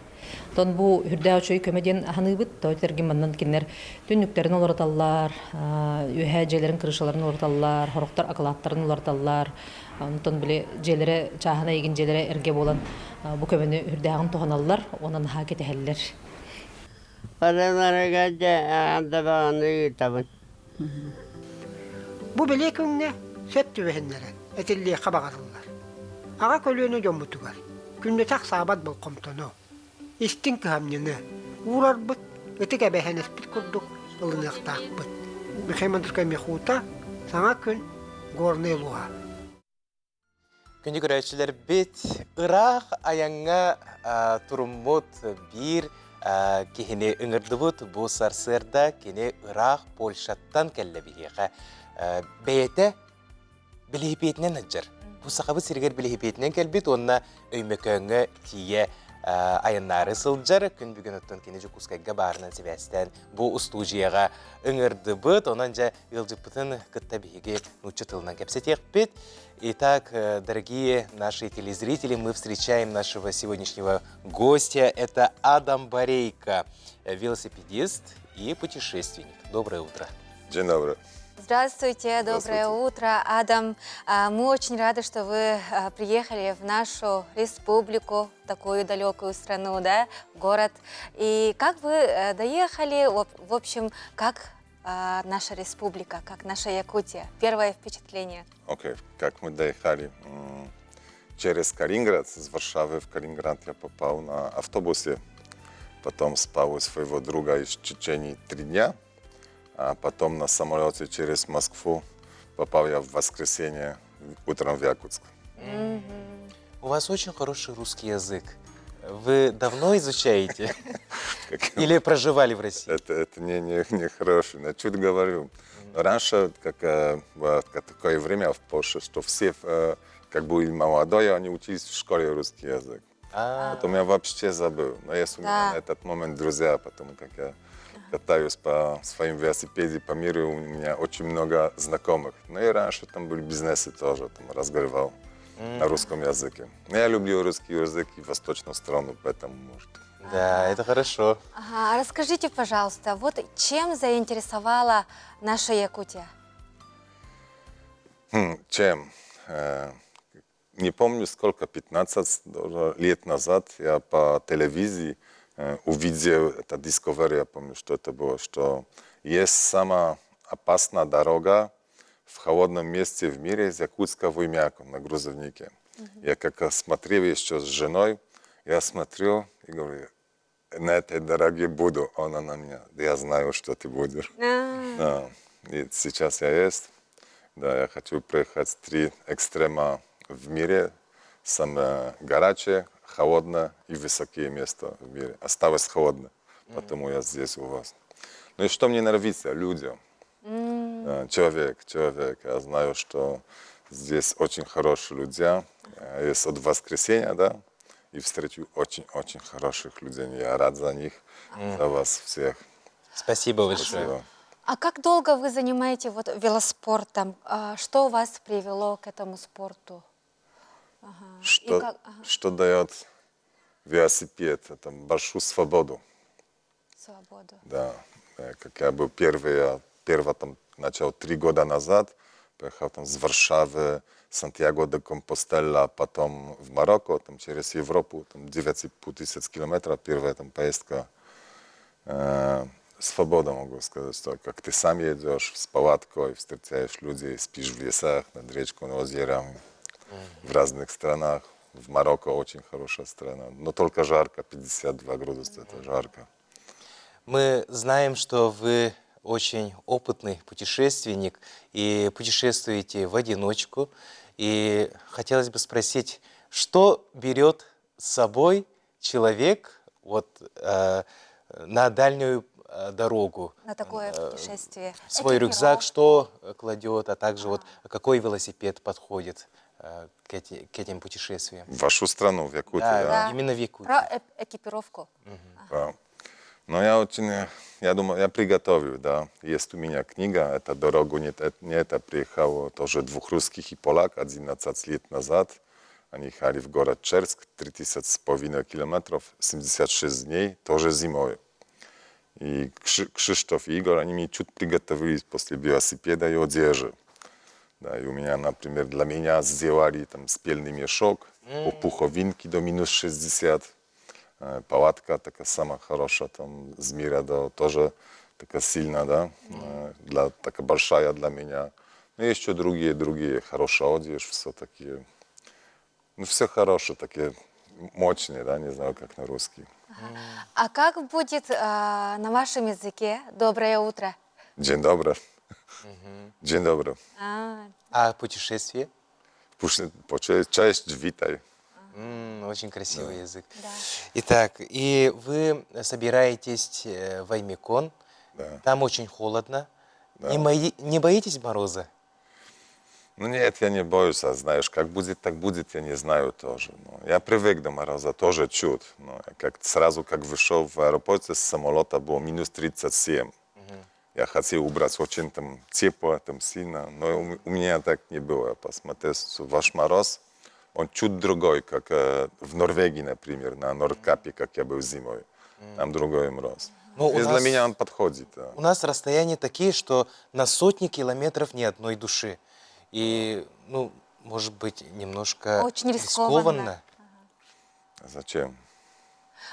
Тон бұл үрді өчөй көмеден ағаны бұд, тәуеттерген маннан кенлер түнніктерін олараталар, өйә жәлерін кірішаларын олараталар, хорықтар ақылаттарын олараталар. Тон біле жәлері, чағына еген жәлері әрге болан бұл көмені үрді ағын туғаналар, онан ға кете әлілер. Бұл біле күнне сөп түвехінлері, әтілі қабағарылар. Аға көліні жомбутугар, күнне тақ сабат бұл қомтону. Истин көхамнені, урар бұт, өтік әбәхәнес біт күрдік, ылынықтақ бұт. Бихаймандырка мехута, саңа күн горны луға. Күнді көрәтшілер бет, ұрақ аяңға тұрыммут бір кехіне үңірді бұт, бұл сарсырда кене ұрақ Польшаттан кәлі бігеға. Бәйеті білейпетінен әджір. Бұл сақабы сіргер білейпетінен кәлбет, онына өймекөңі тие айыннары сылджар. Күн бүгін өттін кені жүк ұскайға барынан себәстен бұл ұстужияға үңірді бұт, онан жа ұлжыпытын күтті бейге нұтчы тылынан кәпсетек бет. Итак, дорогие наши телезрители, мы встречаем нашего сегодняшнего гостя. Это Адам Борейко, велосипедист и путешественник. Доброе утро. День добрый. Здравствуйте, доброе утро, Адам. Мы очень рады, что вы приехали в нашу республику, такую далекую страну, да, город. И как вы доехали, в общем, как наша республика, как наша Якутия? Первое впечатление. Окей, как мы доехали через Калининград, из Варшавы в Калининград я попал на автобусе, потом спал у своего друга из Чечени 3 дня. А потом на самолете через Москву попал я в воскресенье утром в Якутск. У вас очень хороший русский язык. Вы давно изучаете? Или проживали в России? Это не хорошо. Я чуть говорю. Раньше, было такое время в Польше, что все, как бы молодые, они учились в школе русский язык. Потом я вообще забыл. Но есть у меня на этот момент друзья, потому как я катаюсь по своим велосипеде по миру, у меня очень много знакомых. Но и раньше там были бизнесы тоже, там разговаривал на русском языке. Но я люблю русский язык и восточную страну, поэтому может. Да, это хорошо. Ага, расскажите, пожалуйста, вот чем заинтересовала наша Якутия? Чем? Не помню, сколько, 15 лет назад я по телевизии увидел это Discovery, я помню, что это было, что есть самая опасная дорога в холодном месте в мире из Якутска в Уймяку на грузовнике. Я как смотрел еще с женой, я смотрю и говорю, на этой дороге буду, она на меня. Я знаю, что ты будешь. Да. И сейчас я есть. Да, я хочу проехать 3 экстрема в мире. Самое горячее, холодное и высокие места в мире. Осталось холодно, потому я здесь у вас. Ну и что мне нравится? Люди. Человек. Я знаю, что здесь очень хорошие люди. Есть от воскресенья, да? И встречу очень-очень хороших людей. Я рад за них, за вас всех. Спасибо большое. Спасибо. А как долго вы занимаетесь вот велоспортом? Что вас привело к этому спорту? Что дает велосипед? Это большую свободу. Свободу. Да. Как я был первый там начал 3 года назад. Поехал там с Варшавы, Сантьяго де Компостела, потом в Марокко, там через Европу, там 9500 километров, первая там поездка. Свобода, могу сказать, что как ты сам едешь с палаткой, встречаешь людей, спишь в лесах, над речкой, на озерами, в разных странах. В Марокко очень хорошая страна, но только жарко, 52 градуса, это жарко. Мы знаем, что вы очень опытный путешественник и путешествуете в одиночку. И хотелось бы спросить, что берет с собой человек вот, на дальнюю дорогу? На такое путешествие. Свой рюкзак, что кладет, а также вот какой велосипед подходит к этим путешествиям? В вашу страну, в Якутию, да? Именно в Якутию. Про экипировку. Но я думаю, я приготовлю, да. Есть у меня книга, это «Дорогу не это». Приехал тоже 2 русских и полак 11 лет назад. Они ехали в город Черск, 3500 километров, 76 дней, тоже зимой. И Кшиштоф и Игорь, они мне чуть приготовились после велосипеда и одежды. Да, и у меня, например, для меня сделали там спельный мешок, пуховинки до минус 60. Палатка такая самая хорошая там из мира, да, тоже такая сильная, да, такая большая для меня. Ну, еще другие, хорошая одежда, все такие, ну, все хорошие, такие мощные, да, не знаю, как на русский. А как будет на вашем языке «доброе утро»? Dzień dobry. Dzień dobry. А путешествие? Cześć, witaj. Очень красивый язык. Да. Итак, и вы собираетесь в Аймекон. Да. Там очень холодно. Да. Не боитесь мороза? Ну нет, я не боюсь, а знаешь, как будет, так будет, я не знаю тоже. Но я привык до мороза, тоже чуть. Но сразу, как вышел в аэропорте с самолета, было минус 37. Я хотел убрать очень там тепло, там сильно, но у меня так не было. Посмотрите, ваш мороз, он чуть другой, как в Норвегии, например, на Нордкапе, как я был зимой. Там другой мороз. Ну, и для меня он подходит. Да. У нас расстояния такие, что на сотни километров ни одной души. И, ну, может быть, немножко очень рискованно. Зачем?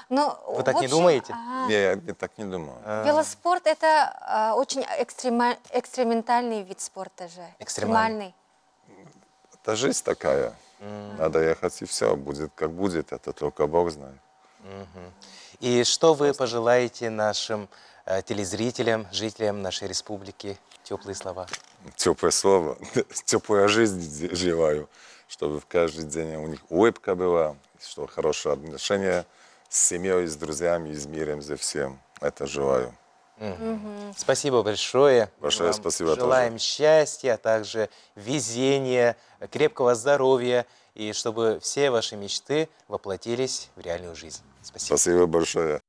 Но, вы так не думаете? Я так не думаю. Велоспорт – это очень экстрементальный вид спорта же. Экстремальный. Это жизнь такая. Надо ехать и все. Будет как будет, это только Бог знает. И что вы пожелаете нашим телезрителям, жителям нашей республики? Теплые слова. Теплое слово. Теплая жизнь желаю. Чтобы в каждый день у них улыбка была, чтобы хорошее отношение семьей, с друзьями, и с миром, за всем. Это желаю. Спасибо большое. Большое Вам спасибо желаем счастья, а также везения, крепкого здоровья, и чтобы все ваши мечты воплотились в реальную жизнь. Спасибо. Спасибо большое.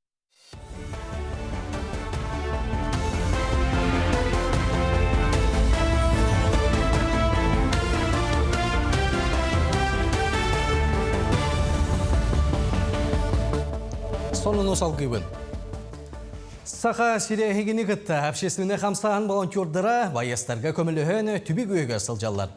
Сонуну салгыбын. Саха сирехигини кытта общественный хамсахан волонтердыра байыстарга көміліхін түбі көйгер сылжалар.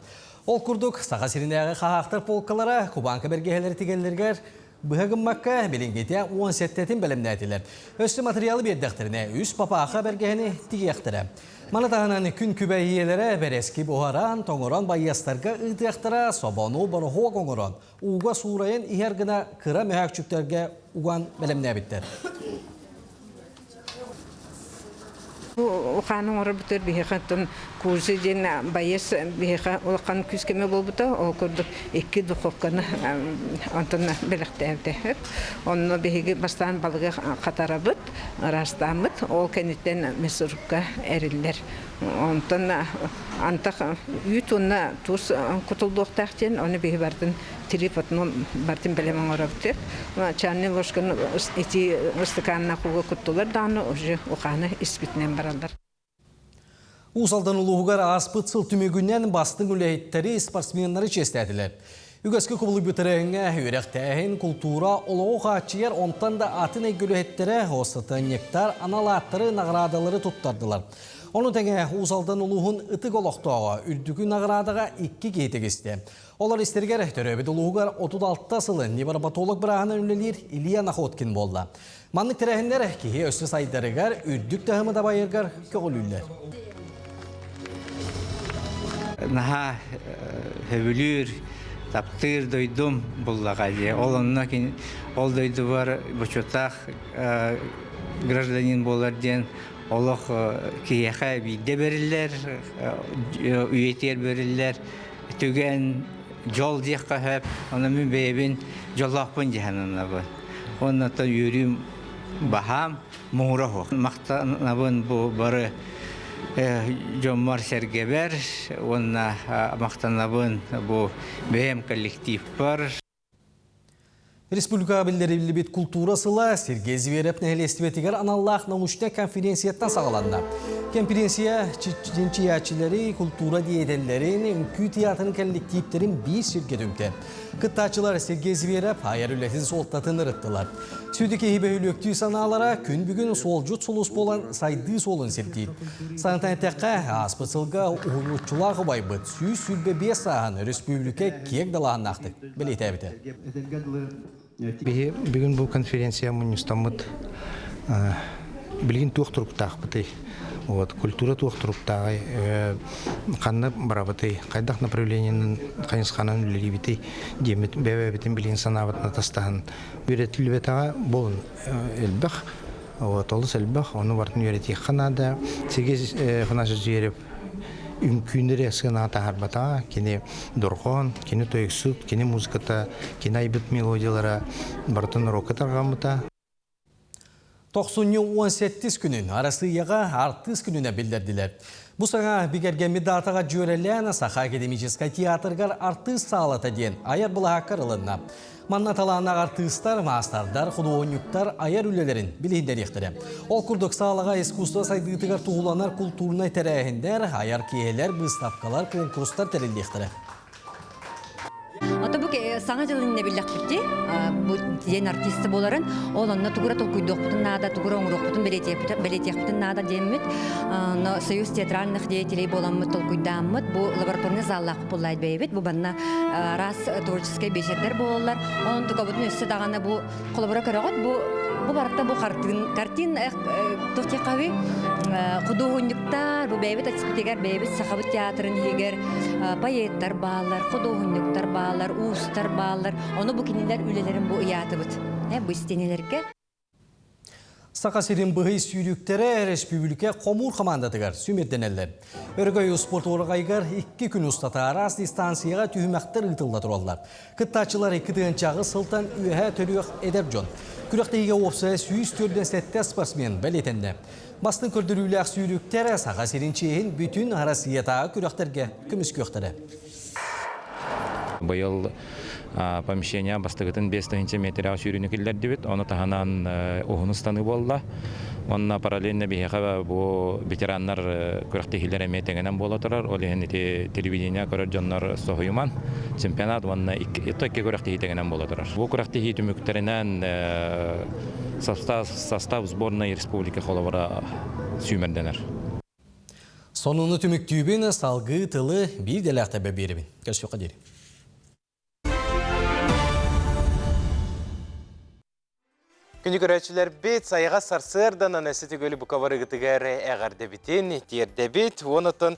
Ол күрдік саха сиренеғі қағақтар полкалара Кубанка бергелері тегелергер бұғығын макка белінгете 17-тін бәлімнәтілер. Өсті материалы бердіқтеріне үс папаға бергені тегектірі. Манатағынан күн күбәйелері бәрески бұғаран, тоңыран байыстарға ұйтықтыра собону барығы қоңыран. Уға сурайын иергіна кыра мәхәкчүктерге уған бәлімнәбіттер. Уханың оры бұтыр бейхаттың курсы ден байыз бейха олқан күскеме болбыта, ол көрдік 2 духовканы антына біліқтәвді. Оны бейгі бастан балығы қатарабыт, растамыт, ол кәнеттен месұрыққа әрілдер. Онтын антақ үйт оны тұз құтылдуқтақтен, оны бейгі бардың телефонын бардың білемін оры бұтыр. Чаны лошқын еті ұстықанына қуға құттылар, даны ұжы ұқаны іспітінен баралдар. Усалдан улуғығар аспыт сыл түмегінен бастың үләйттері спортсменлары честәділер. Үгәскі құбылы бүтіріңе үйректәйін культура олығы қачияр онтан да атын әйгілі осыты нектар аналаттары нағырадалары тұттардылар. Оны тәңе усалдан улуғын ұтық олықтауға үрдігі нағырадаға 2 кейтегісті. Олар істергер төрөбеді улуғығар 36 сылы невропатолог бірағына үлелер Илья Находкин болды. Манлық тәрәхіндер кейі өсі сайдарығар үрдік тәхімі да байырғар көғілілер. Наха хөвілір, таптыр дойдым бұллаға де. Ол дойды бар бұчотақ гражданин болар ден. Олық кейеқа бейді берілер, үйетер берілер. Түген жол дейққа хөп, оны мен бейбін жолақпын дегеніне бұл. Оны та үйрім бағам мұңыра хоқ. Мақтанабын бұл бары Жомар Сергебер, онна мақтанабын бұл бәйім коллектив бар. Республика білдері бит культурасыла Сергей Зверев нәхелестібетігер аналлах научный конференцияттан сағаланды. Конференция чеченчиячилери, культура диетелерин, үңкүй театрын коллективтерин bir сирге дүмті. Кыттачылар Сергей Зверев айар үлетін солтатын ырыттылар. Сөйдеке хебе үлөктүй саналара күн бүгін солжут солус болан сайды солын сілтейді. Саңтан тәққа аспысылға ұғылытчылағы байбыт сүй сүрбе 5 сағын республика кек далағын ақтық. Білет әбіті. Бүгін бұл конференция мұныстамыд білген туқтырыптақ бұтай. Культура туқтырыптағы қанны барабытай. Қайдақ направлениенің қайынсқанын үлелі бітай. Демет бәбәбетін білген санабытына тастағын. Үйретілі бетаға болын әлбіқ. Толыс әлбіқ. Оны бартын үйреті қанада. Сегіз қынасы зүйеріп үмкүйіндері әсіған ағатағар батаға. Кені дұрған, кені тойықсуд, кені музыката, кені айбыт мелодиялара бартын рокетарға мұта. 90-17 күнін арасыяға артыс күніне білдерділер. Бұл саңа бігерген медатаға жөрелән Саха академическай театргар артыс сағалата ден аяр бұлаға қарылынна. Манна таланақ артыстар, мастардар, художниктар аяр үлелерін білейіндер ектірі. Ол күрдік сағалаға искусство сайдығытығар туғыланар культурнай тәрәхіндер, аяр кейелер, выставкалар, конкурстар тәрелді ектірі. Ата бу саңа жылын небиллак бирди. Бу ден артисти боларын, ол онна тугура толкуйдук бутун нада, тугура оңрок бутун белетек бутун нада деммит. Но союз театральных деятелей боламмыт толкуйдаммыт. Бу лабораторный заллак буллайт бейбит. Бу банна раз творческий бешеттер болалар. Онун тука бутун өссө дагана бу колобора көрөгөт. Бу баракта бу картин тохтекави художниктар, бу бейбит ачыктегер бейбит Сахабыт театрын хигер поэттар баалар, художниктар баалар, устар баалар. Оны бу кинилер үлелерин бу ыятыбыт. Бу истенелерге. Сақа сирин бұғый сүйріктері республика қомур командатығар сүмерденелер. Өргөй спорт орағайғар 2 күн ұстата арас дистанцияға түйімәқтір ұтылда тұралар. Кыттачылар 2 дығынчағы сылтан үйәе төріғ едер жон. Күріқтейге опса сүйіс төрден сәтті спортсмен бәлетенді. Бастың көрдірілік сүйріктері сақа сирин чейін бүтін арасиятағы күріқтерге күміс көқтірі. Быйыл помещение бастыгытын 5 метрял сүйрүнүкиллер дебит, оны таханан оғыныстаны болла. Онна параллельно бейхаба бу ветераннар күрәктехилер эметеңенен бола турар. Ол ити телевидение көрөр жоннор соһуйман. Чемпионат онна 2 күрәктехитеңенен бола турар. Бу күрәктехи түмүктеринен состав сборной республика холовара сүймерденер. Сонуны түмүктүүбүн салгы тылы бир делакта берибин. Көрсөккө дери. Күнді көрәтшілер бет сайыға сарсырдан анасы түгелі бұқавары ғытығары әғарды бітін, терді бет. Онытын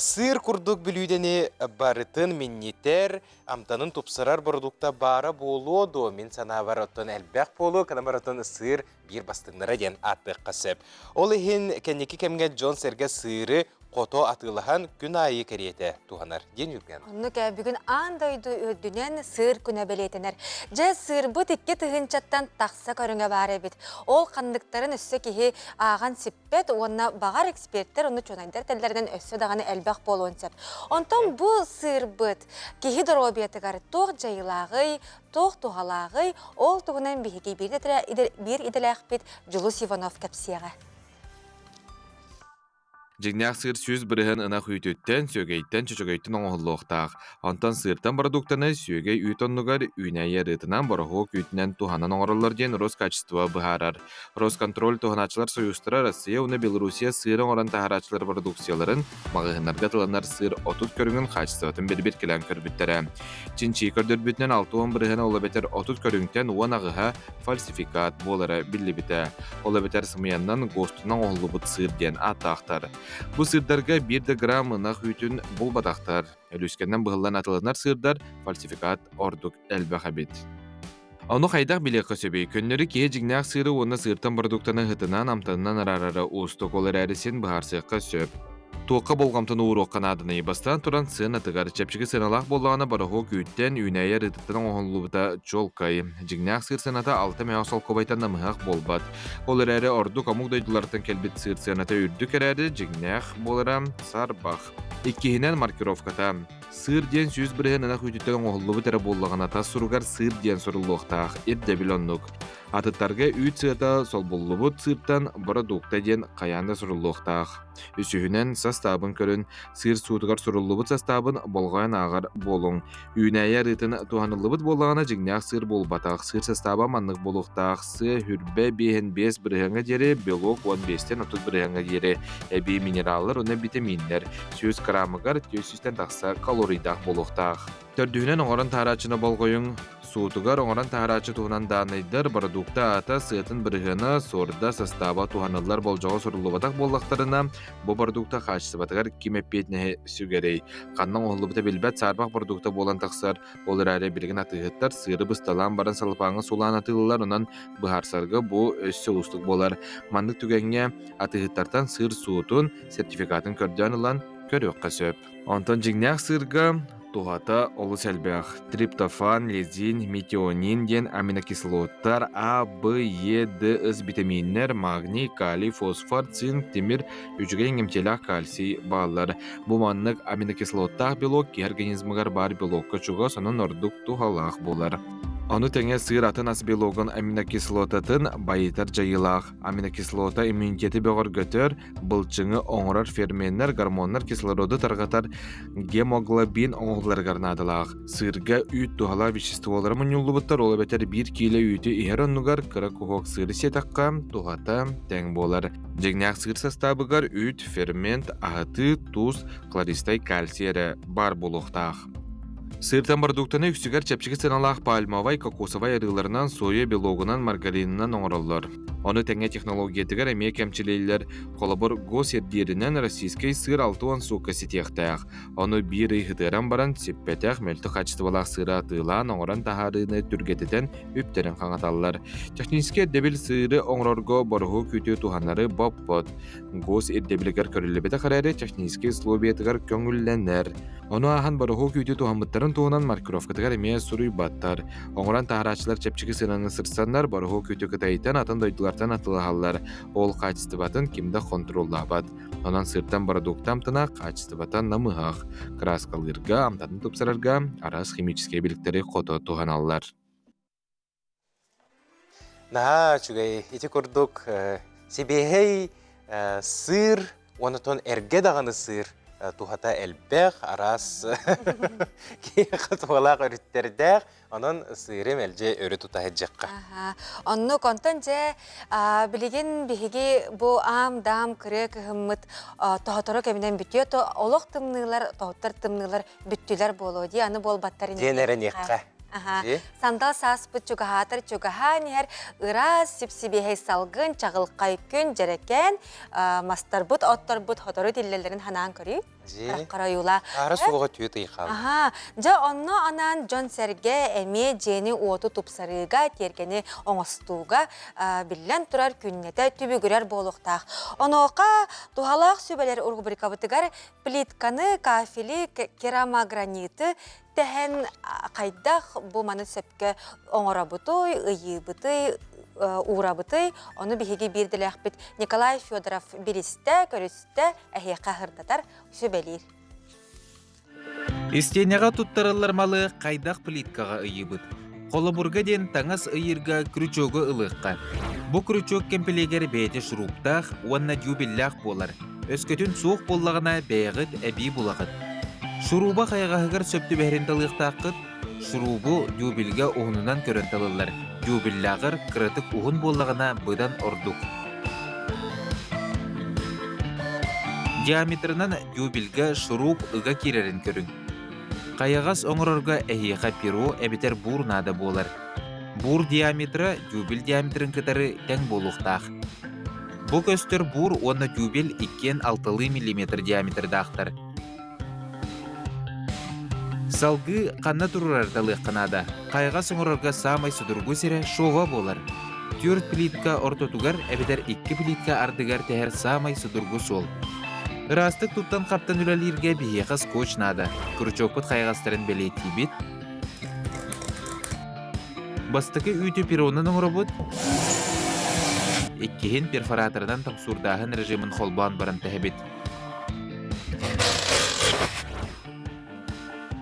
сыр күрдік білүйдені барытын миннетер, амтанын тұпсырар бұрдықта бары болуды. Мен сана барытын әлбәқ болу, қанамарытын сыр бір бастыңдары ден аты қасып. Ол ең кәнекі кәмге Джон Серге сыры қото атылыған күн айы кәреті туғанар ден жүрген. Оны кә бүгін андайды өддінен сыр күні білетінер. Жа сыр бұт икке тұғынчаттан тақса көріңе бары бет. Ол қандықтарын өссі кейі аған сиппет, оны бағар эксперттер, оны чонайдар тәлдерден өссі дағаны әлбәқ болуын сәп. Онтан бұл сыр бұт кейі дұробиятығар тоқ жайылағы, тоқ туғалағы, ол туғынан бейге бір иделәқ бет Жұлус Иванов кәпсияға. Жигнях сыр сөз бірігін ынақ үйтөттен, сөгейттен, чөчөгейттен оңғылуқтақ. Антан сыртан бардуқтаны сөгей үйтоннугар үйнәйе рытынан барығы күйтінен туханан оңғырылар ден Роскачество бұхарар. Росконтроль туханачылар союстыра Россия уны Белоруссия сырын оран тахарачылар продукцияларын мағығынарға тыланар сыр отут көріңін қачыстығытын бір-бір келен көрбіттері. Чинчи көрдірбітінен 6-10 бірігін олы бетер отут көріңтен уан ағыға фальсификат болары білі біті. Олы бетер сымияннан ғостынан оғылы бұт сыр ден атақтар. Бұ сырдарға 1 грамм ынақ үйтін бұл бадақтар. Әліскеннен бұғылан атылынар сырдар фальсификат ордық әлбәқ әбет. Оны қайдақ білек көсөбей, көннері кей жигнақ сыры оны сыртан бардуқтаны ғытынан амтанынан арары ұстық олар әрісен бұғарсыққа сөп. Туаққа болғамтын ұруқ қанадыны ебастан тұран сын атығар чәпшігі сыналақ болағына барығы күйттен үйнәйе рыдыттың оғылуыда жолқай. Жигнақ сыр сыната 6 мәғасал көбайтан намығақ болбад. Олар әрі орды комуқ дойдылардың кәлбет сыр сыната үрдік әрі жигнақ боларам сарбақ. Иккihinen маркировката. Сыр ден сөз бірген ынақ үйтіттен оғылуы тәрі болағына тас сұруғар сыр ден сұрылуқтақ, ет дәбілоннық. Атыттарға үйт сыта сол болуы сырттан продукта ден қаянда сұрылуқтақ. Үсіхінен састабын көрін, сыр суытығар сұрылуы састабын болғайын ағар болың. Үйнәйе рытын туғанылыбыт болағына жигнақ сыр болбатақ, сыр састаба маннық болуқтақ, сы хүрбе бейін 5 біргенге дері, белок 15-тен 30 біргенге дері, әбей минераллар, оны витаминлер, сөз крамығар 400-тен тақса калорийдақ болуқтақ. Төрдігінен оңырын тарачыны болғойың, суутугар оңыран тахарачы туғынан данайдар продукта ата сыйтын біргіні сорда состава туғанылар болжағы сұрылыбатақ боллақтарына бұ продукта қашсыбатығар кемеппетіне сүгерей. Қанның оғылыбыта білбәт сарбақ продукта болан тақсар, олар әрі білген атығыттар сыры бұсталан барын салпаңы солан атылылар, онан бұхарсарғы бұ өссі ұстық болар. Мандық түгенге атығыттартан сыр суутын сертификатын көрден көріққа сөп. Онтан жигнях сырға тухата олы сәлбәқ. Триптофан, лезин, метионин ден аминокислоттар А, Б, Е, Д, С витаминнер, магний, калий, фосфор, цинк, темир, үчіген емтелақ кальций балар. Бұ маннық аминокислоттақ белок ки организмығар бар белокқа чуға сонын ордық тухалақ болар. Оны тәңе сыр атын ас белогын аминокислотатын байытар жайылақ. Аминокислота иммунитеті беғар götör, бұлчыңы оңырар ферменнер, гормоннар кислороды тарғатар гемоглобин оңғылар надылақ. Сырға үйт тухала веществолары мұнюллыбыттар олы бәтер 1 кило үйті ихер оннугар кыра кухок сыры сетаққа тухата тәң болар. Жигнях сыр составыгар үйт, фермент, ағыты, туз, хлористай, кальцияры бар болуқтақ. Сыртан продуктаны үксігер чәпшігі сыналақ пальмавай, кокосовай арыларынан, соя белогынан, маргаринынан оңыралар. Оны теңе технологиятыгар эме кемчилейлер колобор госердеринен российский сыр 6 сука сетехтах. Оны бир ыйхытыран баран сеппетех мөлтө качтыбалак сыра тыылан оңоран тахарыны түргететен үптерин каңаталлар. Технический дебил сыры оңрорго борху күтү туханары боппот. Гос эрдебилигер көрүлөбөтө карары технический условиятыгар көңүлленер. Оны ахан борху күтү тухамыттарын туунан маркировкатыгар эме суруй баттар. Оңоран тахарачылар чепчиги сыраны сырсаннар борху күтү кытайтан атын дойдулартан атылахаллар. Ол качестватын кимде контроллабат. Онан сыртан продуктам тына качестватан намыхах. Краскалырга, амтатын тупсарарга арас химический биликтери кото туханаллар. Наха, чугай, ити курдук себехей сыр, онытон эрге дағаны сыр, тухата элбех, арас киқатуалақ өріттердеқ, онын сырым әлже өрі тұтахет жаққа. Онны контон же білеген бігеге бұл ам-дам кірі кіғыммыт тоғытыры кәмінен бүтіе, олық тымнылар, тоғыттар тымнылар бүттілер болу де, аны бол баттарын Денерін еққа. Сандал саспыт чугахатыр чугаханер ырас сипсибехей салгын чағылқай күн жерекен мастарбыт отторбыт хотору диллелерин ханан көрі қарайула. Ары суға түйет иқал. Жа онно анан Джон Серге әме жені оту тупсарыға тергені оңыстуға білен тұрар күннеті түбі көрер болуқтақ. Оноқа тухалақ сөбелер ургубрикабытыгар плитканы, кафели, керамограниты тәһән қайдақ бұл маны сөпке оңырабытой, ұйыбытой, уğrабытой, оны бігеге берділәқ біт Николай Федоров берісті, көрісті, әйеқа ғырдатар сөбелер. Истенеға тұттарылар малы қайдақ плиткаға ұйыбыт. Қолыбырға ден таңас ұйырға күрічоғы ылыққа. Бұ күрічог кемпелегер бәйті шұруптақ, онна дюбелләқ болар. Өскөтін суық боллағына бәйғыт әбей бұлағыт. Шуруба қайғағығыр сөпті бәріндалықтақыт, шурубу дюбелге оғынынан көрінталылар. Дюбеллағыр кырытык оғын боллағына бұдан ордук. Диаметрынан дюбелге шуруб ұға керерін көрін. Қайығас оңырырға әйеға перу әбетер бур нада болар. Бур диаметрі дюбел диаметрін кітары тәң болуқтақ. Бұ көстер бур оны дюбел 2-6 мм диаметрдақтар. Салгы қанна тұрырардалық қанада. Қайға соңырарға самай судыргу сірі шоға болар. 4 плитка ортотугар әбедер 2 плитка ардыгар тәхер самай судыргу сол. Растық тұттан қаптан үләлерге бейеқас көчнада. Күрчокпыт қайғастарын бәлейті бет. Бастықы үйті перонын оңырабыд. Еккеген перфораторынан тапсурдағын режимін қолбан баран тәхебет.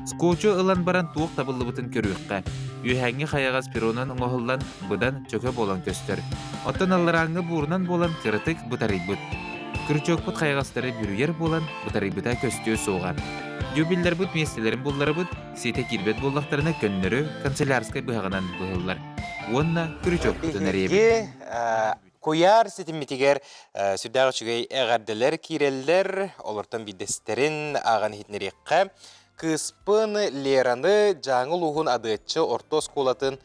Скотчу ылан баран туық табылы бұтын көріққа. Үйәңі қайағас перонын оңығылдан бұдан чөке болан көстер. Оттан аллараңы бұрынан болан кірітік бұтарый бұт. Күрчөк бұт қайғастары бүрүйер болан бұтарый бұта көстеу соған. Дюбеллер бұт местелерін боллары бұт, сейте кирбет боллақтарына көннері канцелярскай бұғынан бұғылар. Онна күрчөк бұтын әребі. Koyar sitimitiger süddağı çügey eğerdeler kireliler olurtan bideslerin ağan hitneriqqa kıspın leranı Жаңыл Уğun adıçı orta skolatın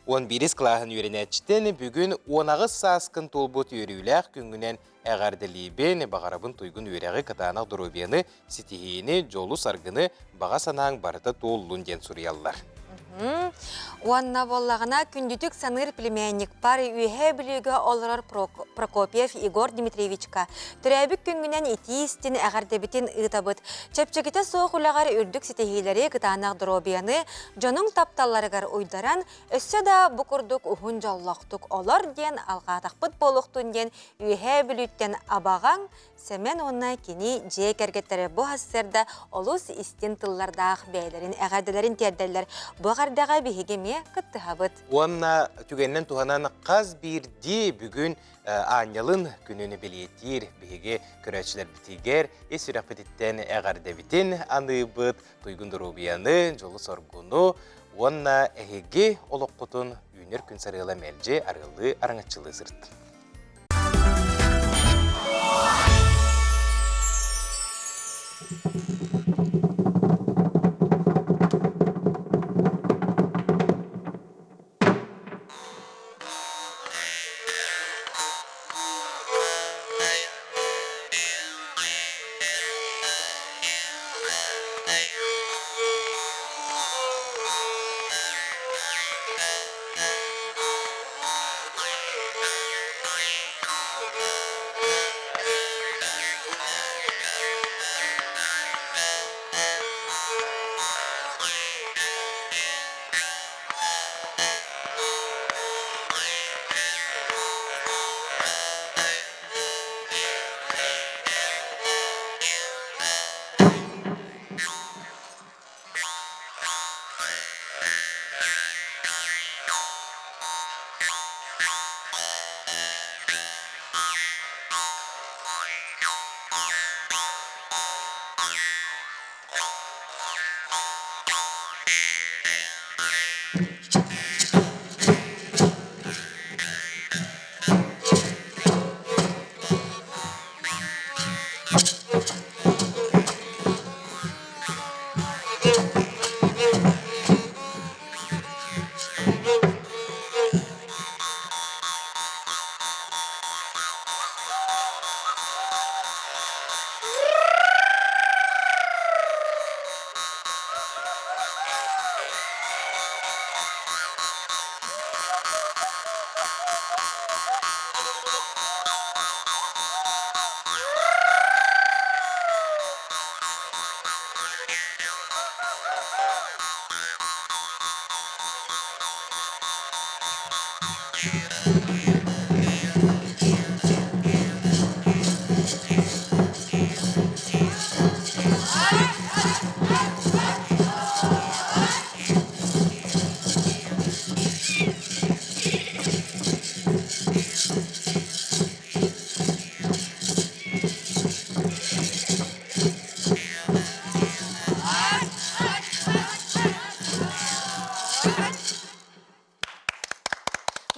11 klahın yörenetçiden bugün 19 saskın tolbut yürüyülək güngünen eğerdeliğin bağarabın tuygun yöreği kıtağına durubiyeni sitihini jolu sargını bağa sanağın barıda tollun den suriyallar. Уанна боллағына күндүтік саныр племянник бар үйе білігі олар Прокопьев Игорь Дмитриевичка. Түрәбік күнгінен итиістін әғардебітін ұйтабыт. Чепчекеті соқ ұлағар үрдік сетехейлері күтанақ дробияны жоның тапталарығар ұйдаран, өссі да бұқырдық ұғын жаллақтық олар ден алғатақпыт болуқтын ден үйе біліттен абаған Сәмен онна кені жек әргеттері бұл хасырда олыс істен тыллардақ бәйлерін, әғадыларын тердерлер. Бұғардаға бігеме күтті хабыт. Онна түгеннен туғанан қаз бірді бүгін Анялын күніні білетер бігеге көрәтшілер бітігер, есірек бітіттен әғарды бітін аны бұд, тұйгынды рубияны, жолы соргуну, онна әхеге олық құтын үйнер күн сарыла мәлже арғылы араңатшылы сырт.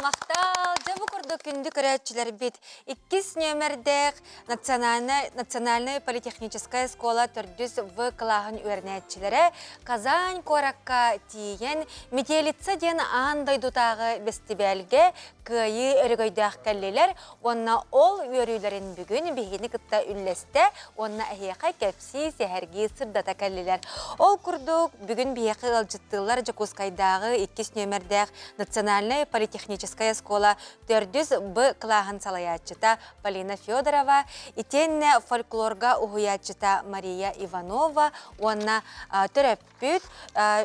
Мақтал, жабы құрды күнді көрәтчілер бет. 2 нөмірдек национальная политехническая школа түрдіс в қылағын өрнәтчілері Казань коракка тиен метелітса ден андай дутағы бестибәлге күйі өргөйдәқ кәлелер, онна ол өрүйлерін бүгін бейгені күтті үллесті, онна әйеқа кәпсі сәхәрге сырдата кәлелер. Ол күрдік бүгін бейеқі ғалжыттылар Жакускайдағы 2 нөмірдек национальная политехническая школа түрдіс Б қылағын салаятчыта Полина Федорова, итенне фольклорга угуятчыта Мария Иванова, онна түрәппүт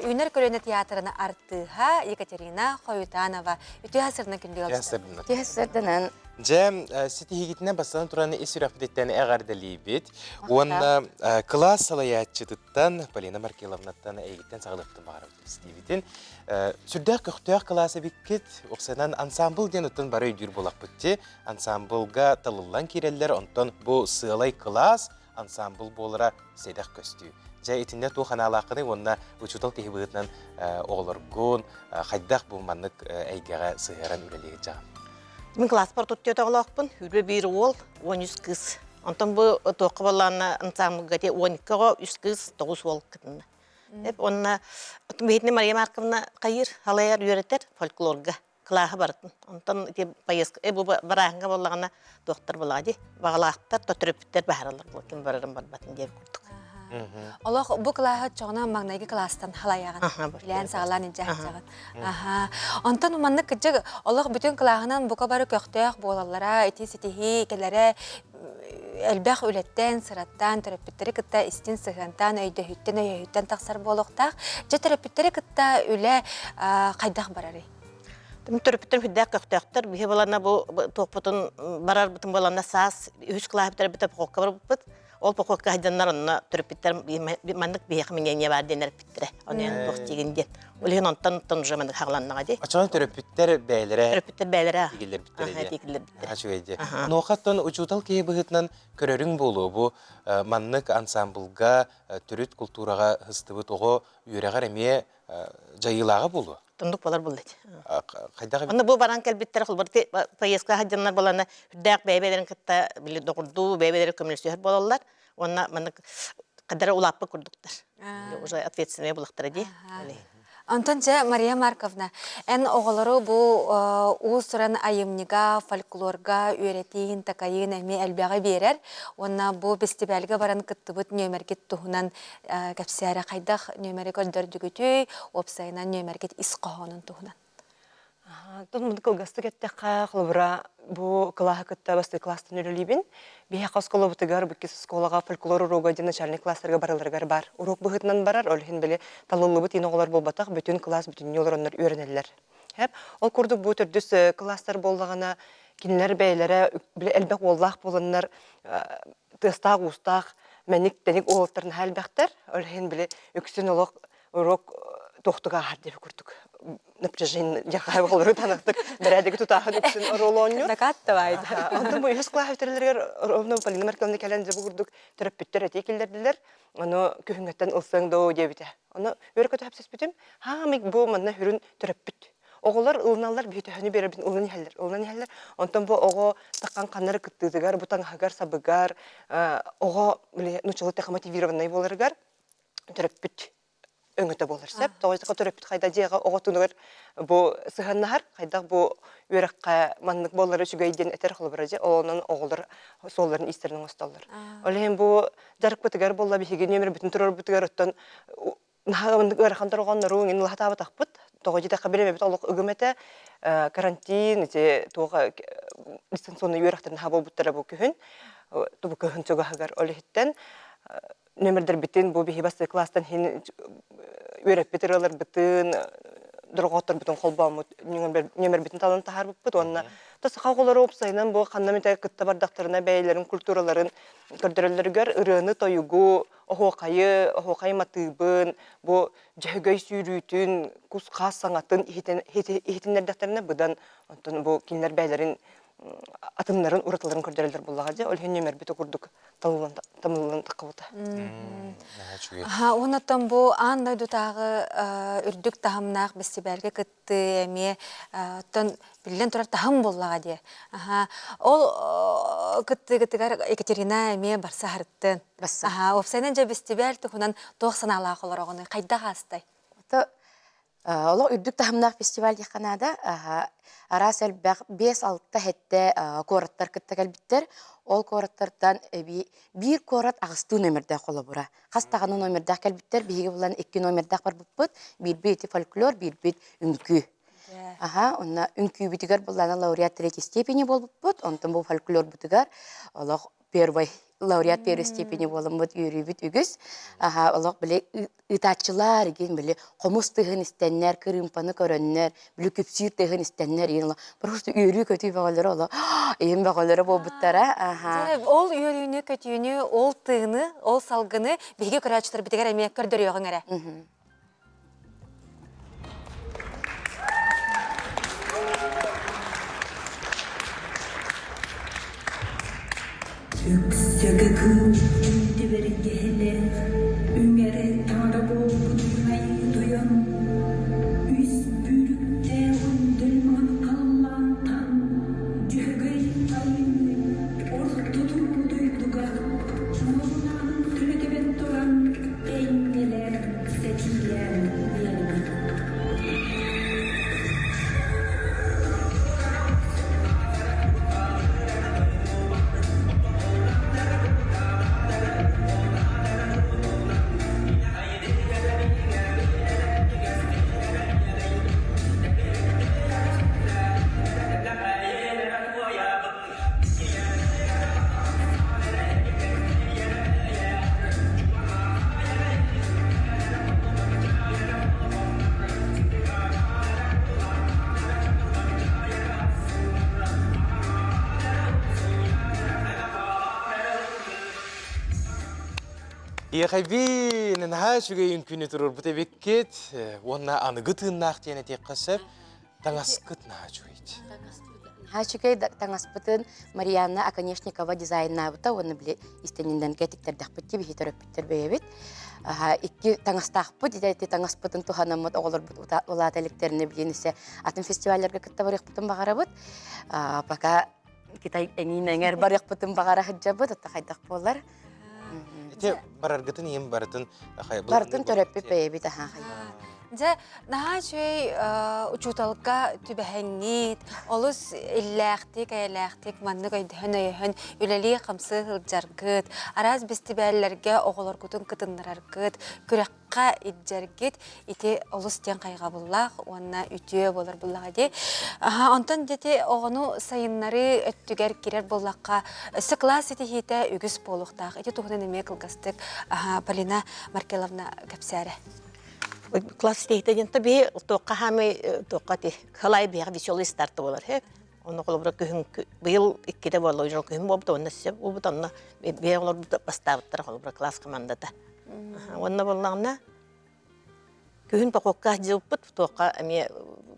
үйнер көрені театрына артыға Екатерина Хоютанова. Үті ғасырына күнді олыстыр. Тесірдінен. Жем, сети хигитіне бастан тұраны исүрәппеттен әғардалі бет. Онна класс салаятчытыттан Полина Маркеловнаттан әйгіттен сағылықты бағарып істейбетін. Сүрдәк көқтөк классы біккет, оқсанан ансамбл ден ұттын бары үйдір болақ бітті. Ансамблға талылан керелер, онтан бұл сылай класс ансамбл болыра сейдақ көстүү. Жа етінде туған алақыны, онна ұчутал кейбігітінен оғылыргон, қайдақ бұл маннық әйгеға сығыран үлелегі жағын. Мен класс портуттета олақпын, үрбе бір ол, 13 қыз. Онтан бұл тоқы болағына ансамблға де 12-ға 3 қыз, 9 ол кітінді. Онна бейтіне Мария Марковна қайыр, халаяр үйретер фольклорға, қылағы барытын. Онтан бұл барағынға болағына доқтар болады. Бағалақтар, төтіріптер бәрілер бұл, кем барырын барбатын деп көрдік. Олық бұл қылағы çoğuna маңнайғы кластан халаяғын. Білән сағалан инжағын. Онтан уманны күджіг, олық бүтін қылағынан бұқа бары көқтөк болалара, әти-сетихи, келері әлбәқ өлеттен, сыраттан, төрөппіттері күтті істін сығантан, өйді-хүттен тақсар болуқтақ. Жа төрөппіттері күтті үлі қайдақ барары? Төрөппіттен хүддәк көқтөктір. Бігі болана бұл тоқпытын барар бұтын болана саас, үш қылағыптары бітіп қоққа бар бұт. Ол поқоққа хайданлар онына төрөппіттер мандық бейеқі менгенге бар денер біттірі. Оны тоқтегенден. Олеген онтан ұжы мандық хағыланнаға де. Ачуан төрөппіттер бәйлері? Төрөппіттер бәйлері. Тегілер біттірі. Ачу әйде. Ноқаттан ұчутал кей бұғытынан көрерің болу бұ мандық ансамблға, түріт культураға хыстыбыт оғы үйреғар әме жайылаға болу? Тұндық болар бұл дейді. Қайдағы? Оны бұл баран кәлбеттер құлбырды поездка хаджанлар боланы хүддәк бәйбелерін кітті білі доғырду бәйбелері көмілісүйер болалар. Онна қадары ұлаппы күрдіктір. Уже ответственный бұлықтыр де. Антон же Мария Марковна, ән оғылары бұл ұсыран айымниға, фольклорға, өретейін, такайын әме әлбәға берер. Онна бұл бестебәлігі баран күттібіт нөмәргет тұғынан кәпсәрі қайдақ нөмәрі көрдірдігіті, опсайынан нөмәргет исқағының тұғынан. Тұнмын қылғасты кәттіққа қылыбыра бұл қылағы күтті басты кластын өрілейбін. Бейе қасқолы бұтығар бүккесі сколаға фольклор уроға ден начальный класстарға барыларғар бар. Урок бұғытынан барар, олхин білі талылы бұт ең оғылар болбатақ бүтін класс бүтін олар онлар өрінелер. Ол күрдік бұл түрдіс класстар болдағына кенілер бәйлері әлбәқ оллақ болынлар тыстақ, ұстақ, мәнік, тәнік олықтарын әлбәқтер. Олхин білі үксін олық урок тоқтыға ардеп күрдік. Напряжение яхай болары танықтық бәрәдегі тұтағын үксін ролонью. Дакатты байды. Онда бұл үз қылағы өтірілер ровно Полина Марковна кәлән жабы күрдік түріппіттер әте келдерділер. Оны күйінгеттен ұлсаң доу дебіті. Оны өрі көті әпсес бүтім. Хамик бұл манна хүрін түріппіт. Оғылар ұлыналар бүйті берер бін ұлын елер. Онтан бұл оғы таққан қанары күттізігар, бұтан хагар сабығар, оғы нұчылы тәқі мотивированный болырғар түріппіт. Өңіті болыр сәп. Тоғызыққа түріппіт қайда жеға оғытынығыр бұл сығаннағар, қайдақ бұл өріққа маңнық болары шүгейден әтер қылыбыр же, олының оғылыр соларын истерінің ұсталыр. Олеген бұл жарық бұтығар болла бейген өмір бүтін тұрар бұтығар ұттан нағамындық өріқандар оғанлар оңын ұлғата абы тақпыт. Тоғызыққа береме біт олық үгіметі карантин, тоға дистанционный өріқтарын хабыл бұттара бұл күйін, бұл күйін сөгі олегіттен нөмірдер бітін, бұл бейбасы кластан өріп бітірілер бітін, дұрғаттар бүтін қолбамыт нөмір бітін талын тахар бұппыт. Онына тасы қауғылары опсайынан бұл қаннаметай қытта бардақтарына бәйлерін, культураларын көрдірілдергер ұрыны тойугу, оғуқай матыбын, бұл жәгөй сүйрүйтін, күз қас саңатын ехетінлердақтарына бұдан бұл келінер бәйлерін атымнарын, ұратыларын көрдірілдер болаға де, ол нөмір біті күрдік тамылын таққыбыта. Онаттан бұл андай дұтағы үрдік тағымнақ бәстебәрге күтті әме білден тұрар тағым болаға де. Ол күттігер Екатерина әме барса харыттын. Опсайнан жа бәстебәр тұхынан тоқсан алағы олар оғыны. Қайда қастай? Олар үрдік тағымнақ фестиваль деқанада арас әлбәқ 5-6 хетте кораттар күтті кәлбіттер. Ол кораттардан бір корат ағысты нөмірді қолы бұра. Қастағаны нөмірді кәлбіттер, бейгі бұлан 2 нөмірді бар бұппыт, бір бейті фольклор, бір бейт үнкі. Онна үнкі бітігер бұланы лауреат 3 степені бол бұппыт, онтын бұл фольклор бітігер, олар первый лауреат первый степени болым бұд үйребіт үгіз. Олар біле ұтатчылар, біле қомыс тұғын істеннер, кірімпаны көріннер, біле көпсүйір тұғын істеннер. Просто үйрі көтүй бағалары олар, ең бағалары бол бұттара. Ол үйріні көтүйіні, ол тұғыны, ол салғыны бейге көрәчітір бітігер әме көрдір еуғын әрі. Yüksek kıldı verin gele, üngere tanrı bolgunay duyan, üst bürükte ondurman kallantan, cögey ayın, orta durduyduga, ondan tülekebet duran, engeler, setiler, benim. Иэхайбин, наха шүгэй үнкүні тұрыр бұта беккет, онна анығы тыңнақ тені тек қасып, таңасқыт наха шүгейді. Хачукай таңаспытын Марьяна Аконешникова дизайнна бұта, оны біле истенінден кәтіктердіқ бітті, бейі төрөппіттер бейбіт. Икки таңастақпыт, дедәйті таңаспытын тұханамыт оғылыр бұт олат әліктеріне біленісі атын фестивалерге күтті барық бұтын бағара бұт. Бака Китай әңейін әңер барық бұтын бағара хыджа бұт, отта қайдақ болар. Бараргытын ем барытын Барытын төрөппі бейбіт. Наха шөй учуталга түбәһәңнит, олус илләхтик, әйләхтик, манны көйдәһен өйһен, үләли қамсы хылжаргыт, араз бестибәлләргә оғылар күтін кытыннараргыт, күрәккә иджәргит, ите олус тен қайға буллах, онна үтүе болар буллага ди. Онтан дете оғыну сайыннары өттүгәр кирер буллакка, класс ите хите үгүс болуктак, ите тухнын эме кылгастык, Полина Маркеловна Капсәре. Класс тейден таби тоққа хамы тоққа те халай бия веселый старт болар. Оны қолыбыра күн быйыл 2-де болу жол күн болду, онна сеп болду, онна бия олар бастаптыр қолыбыра класс командада. Онна боллагына күн пакокка жылпыт тоққа эме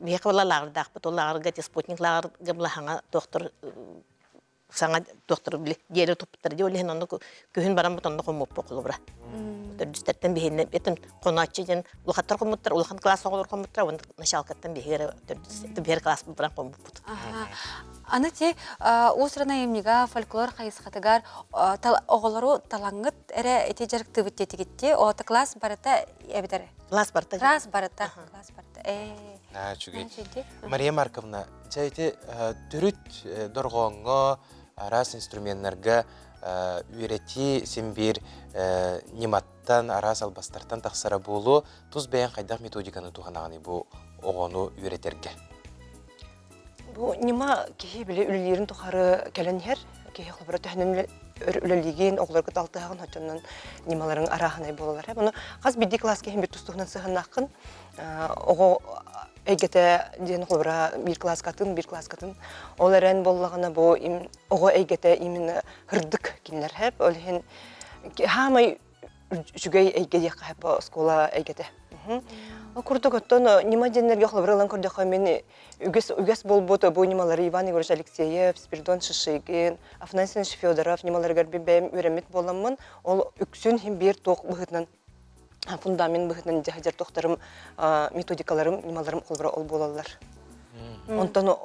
бия балалардак бутуларга те спутниклар гыблахаңа доктор саңа доктор биле диеле топтар диолен онны күн барам бутонны комуп қолыбыра. Дөрдүстәттен бихинне бетин коначыден улхаттар комуттар, улхан класс оголор комуттар, онда началкаттан бихире дөрдүстәттен бер класс булбаран комуппут. Аны те усрана эмнига фольклор кайсхатыгар оголору талаңгыт эре эти жарыктыбыт тетигитте, ота класс барата эбидер. Класс барата. Класс барата. Чугей. Мария Марковна, жайте түрүт доргоңго арас инструменттерге үйрети сен бир нематтан арас албастартан тақсара болу туз бәйін қайдақ методиканы туғанағаны бұл оғыну үйретерге. Бұл нема кейі біле үлілерін тұқары кәлінер, кейі қылбыры тәхінен үлілеген оғылар күт алтығын хатчоннан немаларын арағынай болалар. Бұны қаз бидді класс кейін бет тұстығынан сығын ақын, оғы эйгете ден холбра бир класс катын. Ол эрен боллагана бу ого эйгете именно хырдык кинлер хеп. Олхин хамай жүгей эйгеде хеп школа эйгете. Курдук оттон нима денерге холбралан көрдөк мен үгес болбото бу нималары Иван Егорович Алексеев, Спиридон Шишигин, Афанасий Федоров нималарга бем өремет боламмын. Ол үксүн хим бир ток быгытнан фундамент быгытнан жахажар токтарым методикаларым нималарым холбра ол болалар. Онтон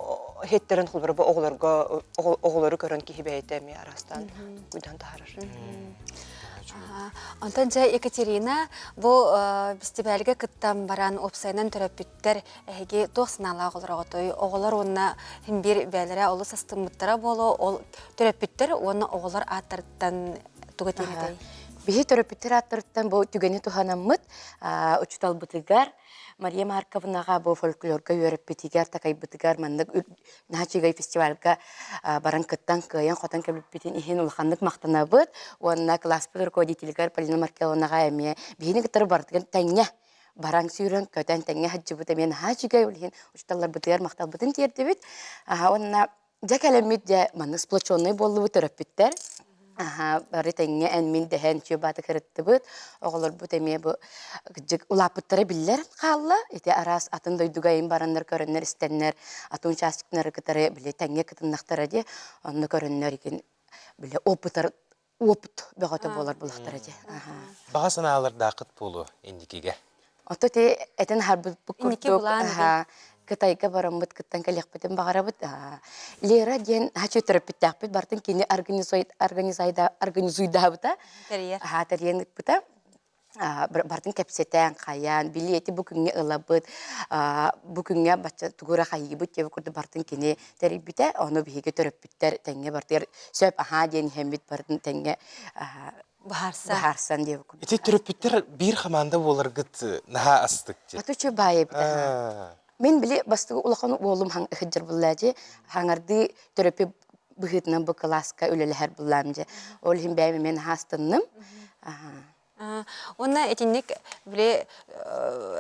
хеттерен холбра бу оголору көрөн кихибейте ми арастан куйдан таарыр. Онтон жа Екатерина, бұл фестивальге кыттан баран опсайнан төрөппүттер әйге тоқсынала оғылырағытой. Оғылар онына бір бәлірі олы састымыттара болу, ол төрөппүттер оны оғылар аттырттан туғатенедей. Бихи төрөппүттер аттырттан бұл түгені туханаммыт, учутал бұтыгар, Мария Марковнаға бұл фольклорға өріппетігер, такай бұтыгар, мандық нахачигай фестивальға баран кыттан кыян, хотан кәбіліппетін ихен ұлғандық мақтана бұд, онына класспы руководителігер Полина Маркелонаға әме, бихini кытыр бардыгын тәңе, баран сүйрен, көтен тәңе хаджы бұд, әмен нахачигай ұлғын учталар бұтыгар мақтал бұдын терді бұд, онына жак әлемет де мандық сплочонный болу бұд төрөппеттер, бары тәңе әнмин дәһән чөбаты кірітті бұд, оғылыр бұд әме бұ ұлапыттары білер қалла, еті арас атын дойдуғайын барандар көрінер, істенер, атын частикнары кітары біле тәңе кітіннақтары де, онны көрінер екен біле опыт бәғаты болар бұлақтары де. Баға саналар дақыт болу ендікеге? Ото те әтін харбыт бұк Кытайга барамыт кыттан калякпытын багарабыт. Лера ден хачы терапевтакпыт бартын кини организуйдабыта. Тарьен быта. Бартын кепсетен каян билети бүгүнгө ылабыт. Бүгүнгө бача тугура кайыбыт деп көрдү бартын кини терибите. Оны биге терапевттер теңге бартыр сөп ден хембит бартын теңге Бахарсан деп көрдү. Эти терапевттер бир хаманда болар гыт наха астык. Атучу байып. Мен биле бастығы улақан олым хыджыр бұллады, хаңарды төрөпі бұғытынан бұл класска өлелер бұлламды. Ол хим бәймі мен хастынным. Онна этинник биле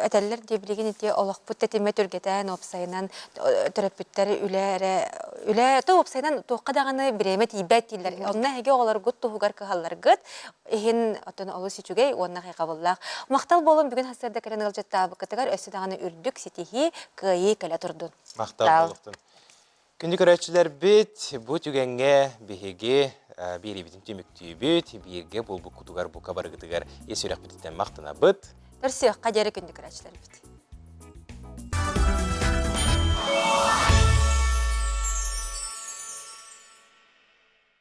этеллер дебилеген ите олоқпут тетеме түргетен опсайынан төрөппүттер үле то опсайынан тоққадағаны биремет ибет дилер. Онна хеге оғалар гут туғугар кахаллар гыт. Эхин отын олы сичугей онна хайқабыллақ. Мақтал болым бүгін хасырда кәрен ғылжетті абықытығар өсідағаны үрдік сетихи күйі кәлі тұрдын. Мақтал болықтын. Күнді көрәтшілер бет, бұ түгенге бігеге бері бітін төміктүйі бет, бірге бұл күтугар бұл қабарғытығар есірек бітіттен мақтына бұд. Үрсі қадері күнді көрәтшілер бет.